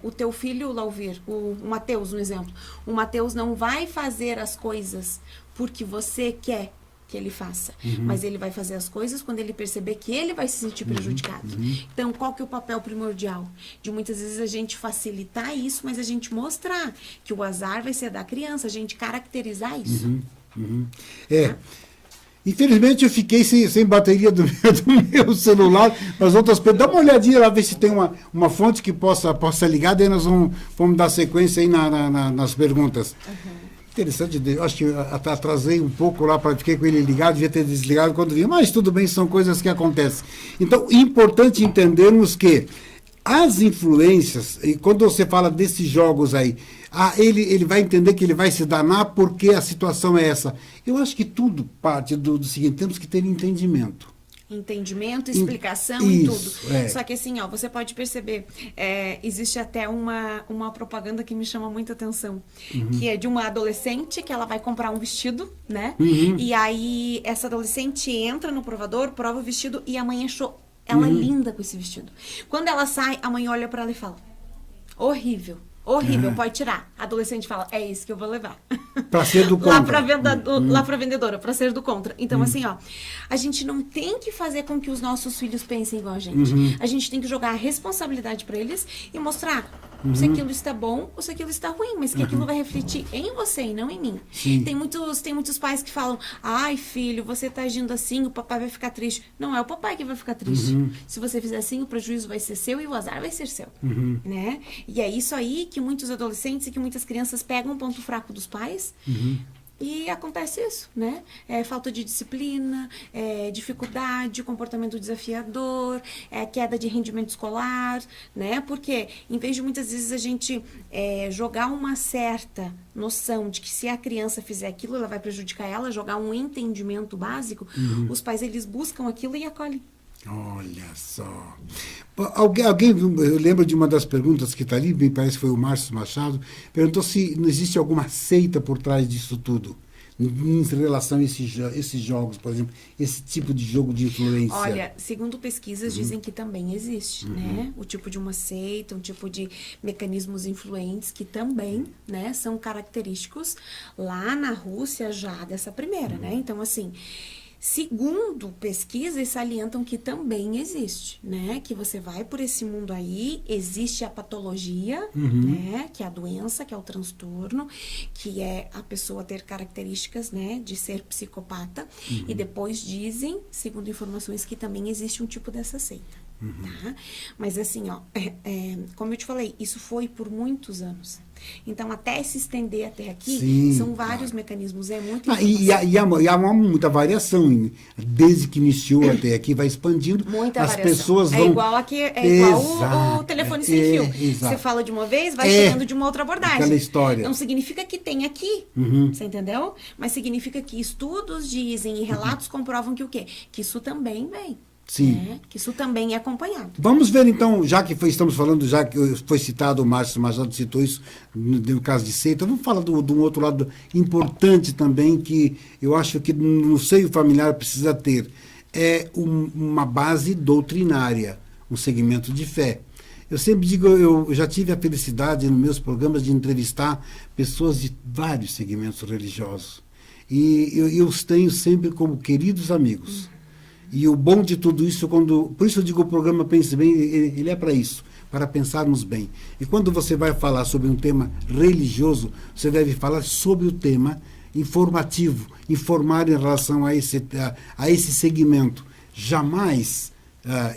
Speaker 2: o teu filho, Lauvir, o Matheus, um exemplo. O Matheus não vai fazer as coisas porque você quer que ele faça, mas ele vai fazer as coisas quando ele perceber que ele vai se sentir prejudicado. Então, qual que é o papel primordial? De muitas vezes a gente facilitar isso, mas a gente mostrar que o azar vai ser da criança, a gente caracterizar isso.
Speaker 1: Infelizmente eu fiquei sem bateria do meu celular, mas outras pessoas, dá uma olhadinha lá, ver se tem uma fonte que possa ligar, daí nós vamos dar sequência aí nas perguntas. Interessante, eu acho que atrasei um pouco lá, fiquei com ele ligado, devia ter desligado quando vi, mas tudo bem, são coisas que acontecem. Então, importante entendermos que as influências, e quando você fala desses jogos aí, ele vai entender que ele vai se danar porque a situação é essa. Eu acho que tudo parte do seguinte, temos que ter entendimento.
Speaker 2: Entendimento, explicação e tudo.
Speaker 1: É.
Speaker 2: Só que assim, ó, você pode perceber, existe até uma propaganda que me chama muita atenção, que é de uma adolescente que ela vai comprar um vestido, né? E aí essa adolescente entra no provador, prova o vestido e a mãe achou ela linda com esse vestido. Quando ela sai, a mãe olha pra ela e fala: horrível. Horrível, pode tirar. A adolescente fala, é isso que eu vou levar.
Speaker 1: Pra ser do contra.
Speaker 2: Lá pra vendedora, pra ser do contra. Então, assim, ó, a gente não tem que fazer com que os nossos filhos pensem igual a gente. A gente tem que jogar a responsabilidade pra eles e mostrar se aquilo está bom ou se aquilo está ruim, mas que aquilo vai refletir em você e não em mim. Tem muitos pais que falam, ai, filho, você tá agindo assim, o papai vai ficar triste. Não é o papai que vai ficar triste. Se você fizer assim, o prejuízo vai ser seu e o azar vai ser seu. Né? E é isso aí que muitos adolescentes e que muitas crianças pegam um ponto fraco dos pais e acontece isso, né? Falta de disciplina, dificuldade, comportamento desafiador, queda de rendimento escolar, né? Porque em vez de muitas vezes a gente jogar uma certa noção de que se a criança fizer aquilo, ela vai prejudicar ela, jogar um entendimento básico, os pais eles buscam aquilo e acolhem.
Speaker 1: Olha só. Alguém, eu lembro de uma das perguntas que está ali, me parece que foi o Márcio Machado, perguntou se não existe alguma seita por trás disso tudo, em relação a esses jogos, por exemplo, esse tipo de jogo de influência.
Speaker 2: Olha, segundo pesquisas, dizem que também existe, né? O tipo de uma seita, um tipo de mecanismos influentes que também, né, são característicos lá na Rússia já dessa primeira, né? Então, assim, segundo pesquisas, salientam que também existe, né? Que você vai por esse mundo aí, existe a patologia, né? Que é a doença, que é o transtorno, que é a pessoa ter características, né? De ser psicopata. E depois dizem, segundo informações, que também existe um tipo dessa seita. Tá? Mas assim, ó, como eu te falei, isso foi por muitos anos. Então, até se estender até aqui, são vários mecanismos, é muito
Speaker 1: e há muita variação. Desde que iniciou até aqui, vai expandindo.
Speaker 2: Muita
Speaker 1: as
Speaker 2: variação.
Speaker 1: Pessoas vão...
Speaker 2: É igual aqui, igual o telefone sem fio. Você fala de uma vez, vai chegando de uma outra abordagem.
Speaker 1: Aquela história.
Speaker 2: Não significa que tem aqui, você entendeu? Mas significa que estudos dizem e relatos comprovam que o quê? Que isso também vem.
Speaker 1: Sim.
Speaker 2: Né? Que isso também é acompanhado.
Speaker 1: Vamos ver então, já que estamos falando, já que foi citado, o Márcio Machado citou isso no caso de seita, vamos falar de um outro lado importante também, que eu acho que no seio familiar precisa ter, uma base doutrinária, um segmento de fé. Eu sempre digo, eu já tive a felicidade nos meus programas de entrevistar pessoas de vários segmentos religiosos. E eu os tenho sempre como queridos amigos. E o bom de tudo isso, por isso eu digo o programa Pense Bem, ele é para isso, para pensarmos bem. E quando você vai falar sobre um tema religioso, você deve falar sobre o tema informativo, informar em relação a esse segmento. Jamais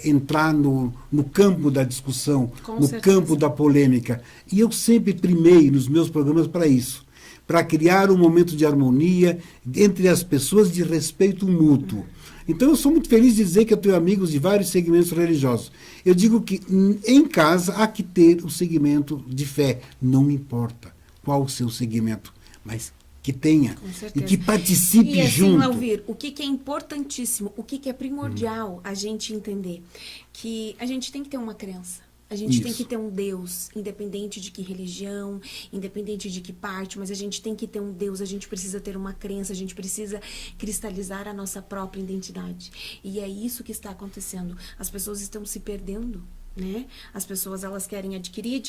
Speaker 1: entrar no campo da discussão, no campo da polêmica. E eu sempre primei nos meus programas para isso, para criar um momento de harmonia entre as pessoas, de respeito mútuo. Então, eu sou muito feliz de dizer que eu tenho amigos de vários segmentos religiosos. Eu digo que em casa há que ter o segmento de fé. Não importa qual o seu segmento, mas que tenha e que participe
Speaker 2: e assim,
Speaker 1: junto.
Speaker 2: Elvir, o que é importantíssimo, o que é primordial a gente entender? Que a gente tem que ter uma crença. A gente tem que ter um Deus, independente de que religião, independente de que parte, mas a gente tem que ter um Deus, a gente precisa ter uma crença, a gente precisa cristalizar a nossa própria identidade. E é isso que está acontecendo. As pessoas estão se perdendo, né? As pessoas, elas querem adquirir,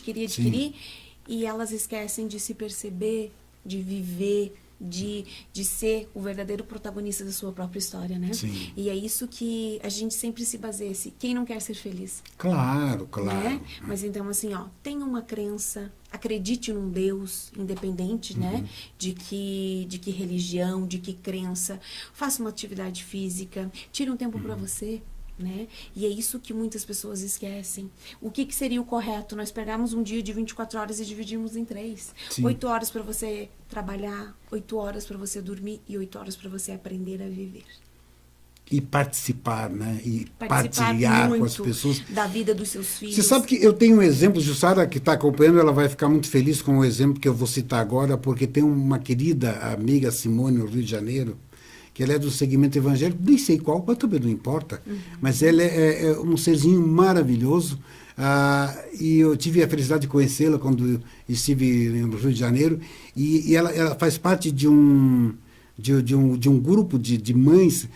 Speaker 2: e elas esquecem de se perceber, de viver, de ser o verdadeiro protagonista da sua própria história, né? Sim. E é isso que a gente sempre se baseia. Quem não quer ser feliz?
Speaker 1: Claro.
Speaker 2: Né? Mas então, assim, ó, tenha uma crença, acredite num Deus independente, né? De que religião, de que crença. Faça uma atividade física, tire um tempo para você. Né? E é isso que muitas pessoas esquecem. O que seria o correto? Nós pegarmos um dia de 24 horas e dividimos em 3. 8 horas para você trabalhar, 8 horas para você dormir e 8 horas para você aprender a viver.
Speaker 1: e participar, né? E
Speaker 2: Participar
Speaker 1: partilhar
Speaker 2: muito
Speaker 1: com as pessoas.
Speaker 2: da vida dos seus filhos.
Speaker 1: Você sabe que eu tenho um exemplo, Jussara, que está acompanhando, ela vai ficar muito feliz com o exemplo que eu vou citar agora, porque tem uma querida amiga, Simone, no Rio de Janeiro, que ela é do segmento evangélico, nem sei qual, mas também não importa, mas ela é um serzinho maravilhoso, e eu tive a felicidade de conhecê-la quando eu estive no Rio de Janeiro, e ela faz parte de um grupo de mães,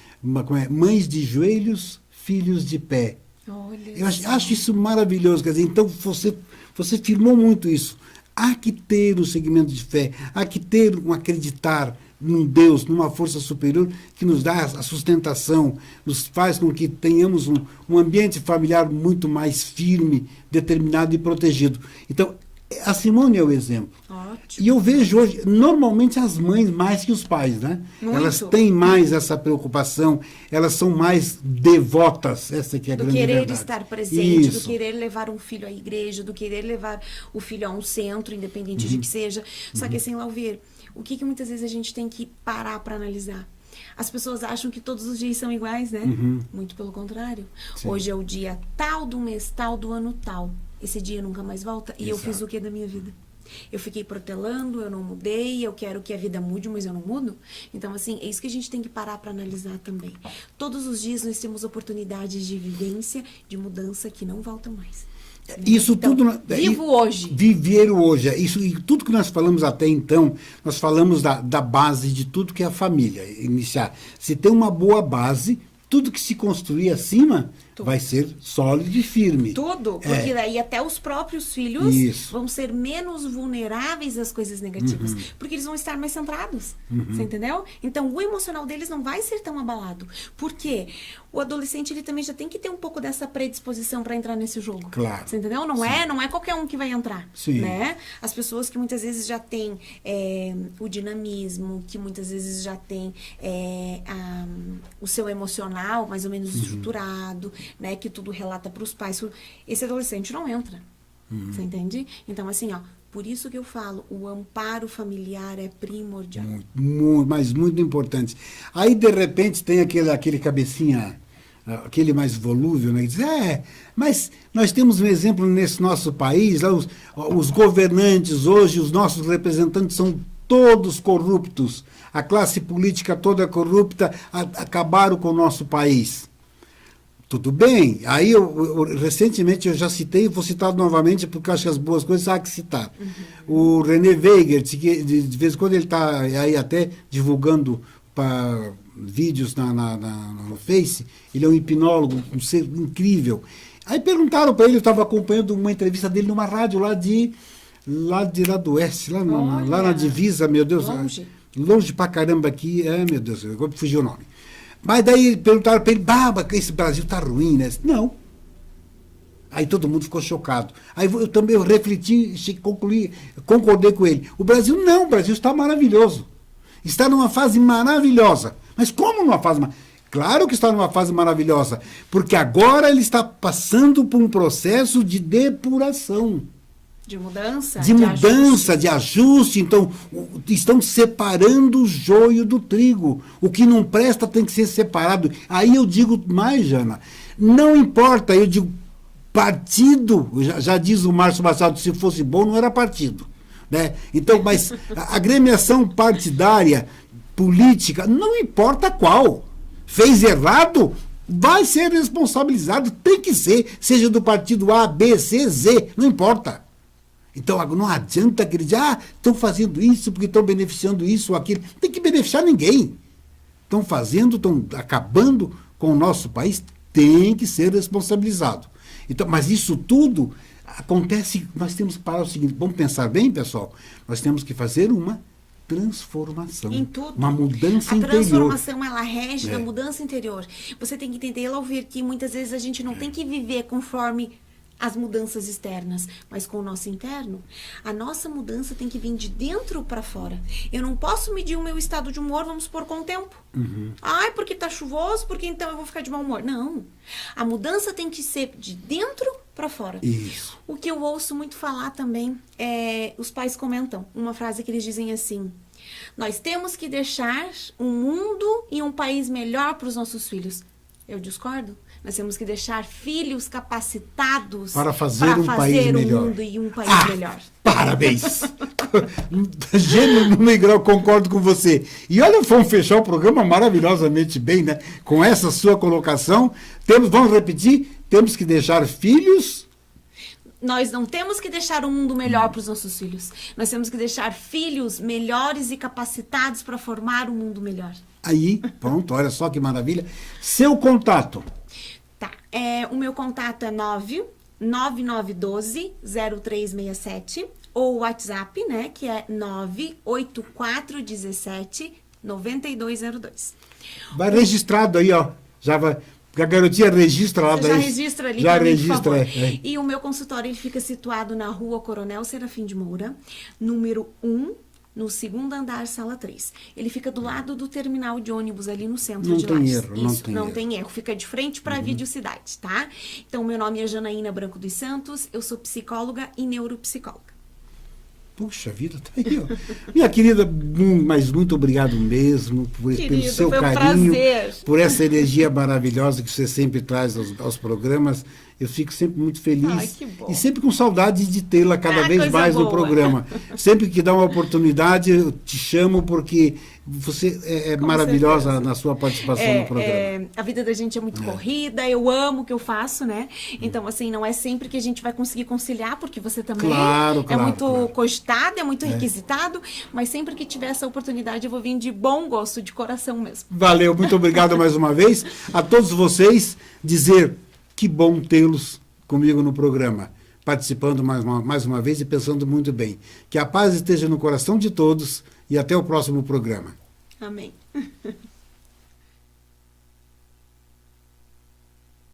Speaker 1: mães de joelhos, filhos de pé.
Speaker 2: Olha,
Speaker 1: eu acho isso maravilhoso. Quer dizer, então você firmou muito isso. Há que ter um segmento de fé, há que ter um acreditar num Deus, numa força superior que nos dá a sustentação, nos faz com que tenhamos um ambiente familiar muito mais firme, determinado e protegido. Então, a Simone é o exemplo.
Speaker 2: Ótimo.
Speaker 1: E eu vejo hoje, normalmente as mães mais que os pais, né?
Speaker 2: Muito.
Speaker 1: Elas têm mais essa preocupação, elas são mais devotas, essa que é a
Speaker 2: Do
Speaker 1: grande
Speaker 2: querer
Speaker 1: verdade.
Speaker 2: estar presente,
Speaker 1: Isso.
Speaker 2: do querer levar um filho à igreja, do querer levar o filho a um centro, independente de que seja. Só que assim, Lauvir, o que muitas vezes a gente tem que parar para analisar? As pessoas acham que todos os dias são iguais, né? Muito pelo contrário.
Speaker 1: Sim.
Speaker 2: Hoje é o dia tal do mês tal do ano tal. Esse dia nunca mais volta. E eu
Speaker 1: Exato.
Speaker 2: fiz o que da minha vida? Eu fiquei protelando, eu não mudei, eu quero que a vida mude, mas eu não mudo. Então, assim, é isso que a gente tem que parar para analisar também. Todos os dias nós temos oportunidades de vivência, de mudança que não voltam mais.
Speaker 1: Isso
Speaker 2: Então,
Speaker 1: tudo.
Speaker 2: vivo hoje.
Speaker 1: Viver o hoje. Isso, e tudo que nós falamos até então, nós falamos da base de tudo que é a família. Iniciar. Se tem uma boa base, tudo que se construir acima vai ser sólido e firme.
Speaker 2: Tudo, porque daí até os próprios filhos vão ser menos vulneráveis às coisas negativas, porque eles vão estar mais centrados, você entendeu? Então o emocional deles não vai ser tão abalado, porque o adolescente ele também já tem que ter um pouco dessa predisposição para entrar nesse jogo,
Speaker 1: Claro.
Speaker 2: você entendeu? Não é qualquer um que vai entrar,
Speaker 1: Sim.
Speaker 2: né? As pessoas que muitas vezes já têm o dinamismo, que muitas vezes já têm o seu emocional mais ou menos estruturado, né, que tudo relata para os pais, esse adolescente não entra, você entende? Então, assim, por isso que eu falo, o amparo familiar é primordial.
Speaker 1: Mas muito importante. Aí, de repente, tem aquele cabecinha, aquele mais volúvel, né, que diz, mas nós temos um exemplo nesse nosso país, lá os governantes hoje, os nossos representantes são todos corruptos, a classe política toda corrupta, acabaram com o nosso país. Tudo bem. Aí, recentemente, eu já citei, vou citar novamente, porque eu acho que as boas coisas há que citar. O René Weigert, que de vez em quando ele está aí até divulgando vídeos no Face, ele é um hipnólogo, um ser incrível. Aí perguntaram para ele, eu estava acompanhando uma entrevista dele numa rádio lá do Oeste, lá na divisa, meu Deus. Longe pra caramba aqui, meu Deus, agora fugiu o nome. Mas daí perguntaram para ele, esse Brasil tá ruim, né? Não. Aí todo mundo ficou chocado. Aí eu também refleti, concordei com ele. O Brasil está maravilhoso. Está numa fase maravilhosa. Mas como numa fase maravilhosa? Claro que está numa fase maravilhosa, porque agora ele está passando por um processo de depuração.
Speaker 2: De mudança?
Speaker 1: De ajuste. Então, estão separando o joio do trigo. O que não presta tem que ser separado. Aí eu digo mais, Jana, não importa, eu digo, partido, já diz o Márcio Machado, se fosse bom, não era partido. Né? Então, mas a agremiação partidária, política, não importa qual. Fez errado, vai ser responsabilizado, tem que ser, seja do partido A, B, C, Z, não importa. Então, não adianta acreditar, estão fazendo isso porque estão beneficiando isso ou aquilo. Não tem que beneficiar ninguém. Estão acabando com o nosso país, tem que ser responsabilizado. Então, mas isso tudo acontece, nós temos que parar o seguinte, vamos pensar bem, pessoal, nós temos que fazer uma transformação.
Speaker 2: Em tudo.
Speaker 1: Uma mudança interior.
Speaker 2: A transformação, ela rege da mudança interior. Você tem que entender, Lauvir, que muitas vezes a gente não tem que viver conforme as mudanças externas, mas com o nosso interno. A nossa mudança tem que vir de dentro para fora. Eu não posso medir o meu estado de humor, vamos supor, com o tempo. Porque tá chuvoso, porque então eu vou ficar de mau humor. Não. A mudança tem que ser de dentro para fora.
Speaker 1: Isso.
Speaker 2: O que eu ouço muito falar também, os pais comentam uma frase que eles dizem assim, Nós temos que deixar um mundo e um país melhor para os nossos filhos. Eu discordo. Nós temos que deixar filhos capacitados
Speaker 1: para fazer um país melhor.
Speaker 2: Mundo e um país melhor.
Speaker 1: Parabéns! Gênero no grau, concordo com você. E olha, vamos fechar o programa maravilhosamente bem, né? Com essa sua colocação. Vamos repetir, temos que deixar filhos...
Speaker 2: Nós não temos que deixar um mundo melhor para os nossos filhos. Nós temos que deixar filhos melhores e capacitados para formar um mundo melhor.
Speaker 1: Aí, pronto, olha só que maravilha. Seu contato.
Speaker 2: Tá, o meu contato é 9912-0367 ou o WhatsApp, né, que é 98417-9202.
Speaker 1: Vai registrado aí, ó. Já vai... Porque a garotinha registra lá.
Speaker 2: Já registra ali,
Speaker 1: já
Speaker 2: pra mim,
Speaker 1: registra,
Speaker 2: por favor.
Speaker 1: é.
Speaker 2: E o meu consultório ele fica situado na Rua Coronel Serafim de Moura, número 1, no segundo andar, sala 3. Ele fica do lado do terminal de ônibus ali no centro de Lages. Não tem erro. Fica de frente para a Videocidade, tá? Então, meu nome é Janaína Branco dos Santos, eu sou psicóloga e neuropsicóloga.
Speaker 1: Puxa vida, tá aí, ó. Minha querida, mas muito obrigado mesmo pelo seu carinho, por essa energia maravilhosa que você sempre traz aos programas. Eu fico sempre muito feliz.
Speaker 2: Ai, que bom.
Speaker 1: E sempre com saudade de tê-la cada vez mais no programa. Sempre que dá uma oportunidade, eu te chamo porque você é maravilhosa
Speaker 2: certeza.
Speaker 1: Na sua participação no programa.
Speaker 2: A vida da gente é muito corrida, eu amo o que eu faço, né? Então, assim, não é sempre que a gente vai conseguir conciliar, porque você também é muito cogitado, é muito requisitado, mas sempre que tiver essa oportunidade, eu vou vir de bom gosto, de coração mesmo.
Speaker 1: Valeu, muito obrigado mais uma vez. A todos vocês, dizer que bom tê-los comigo no programa, participando mais uma vez e pensando muito bem. Que a paz esteja no coração de todos e até o próximo programa.
Speaker 2: Amém.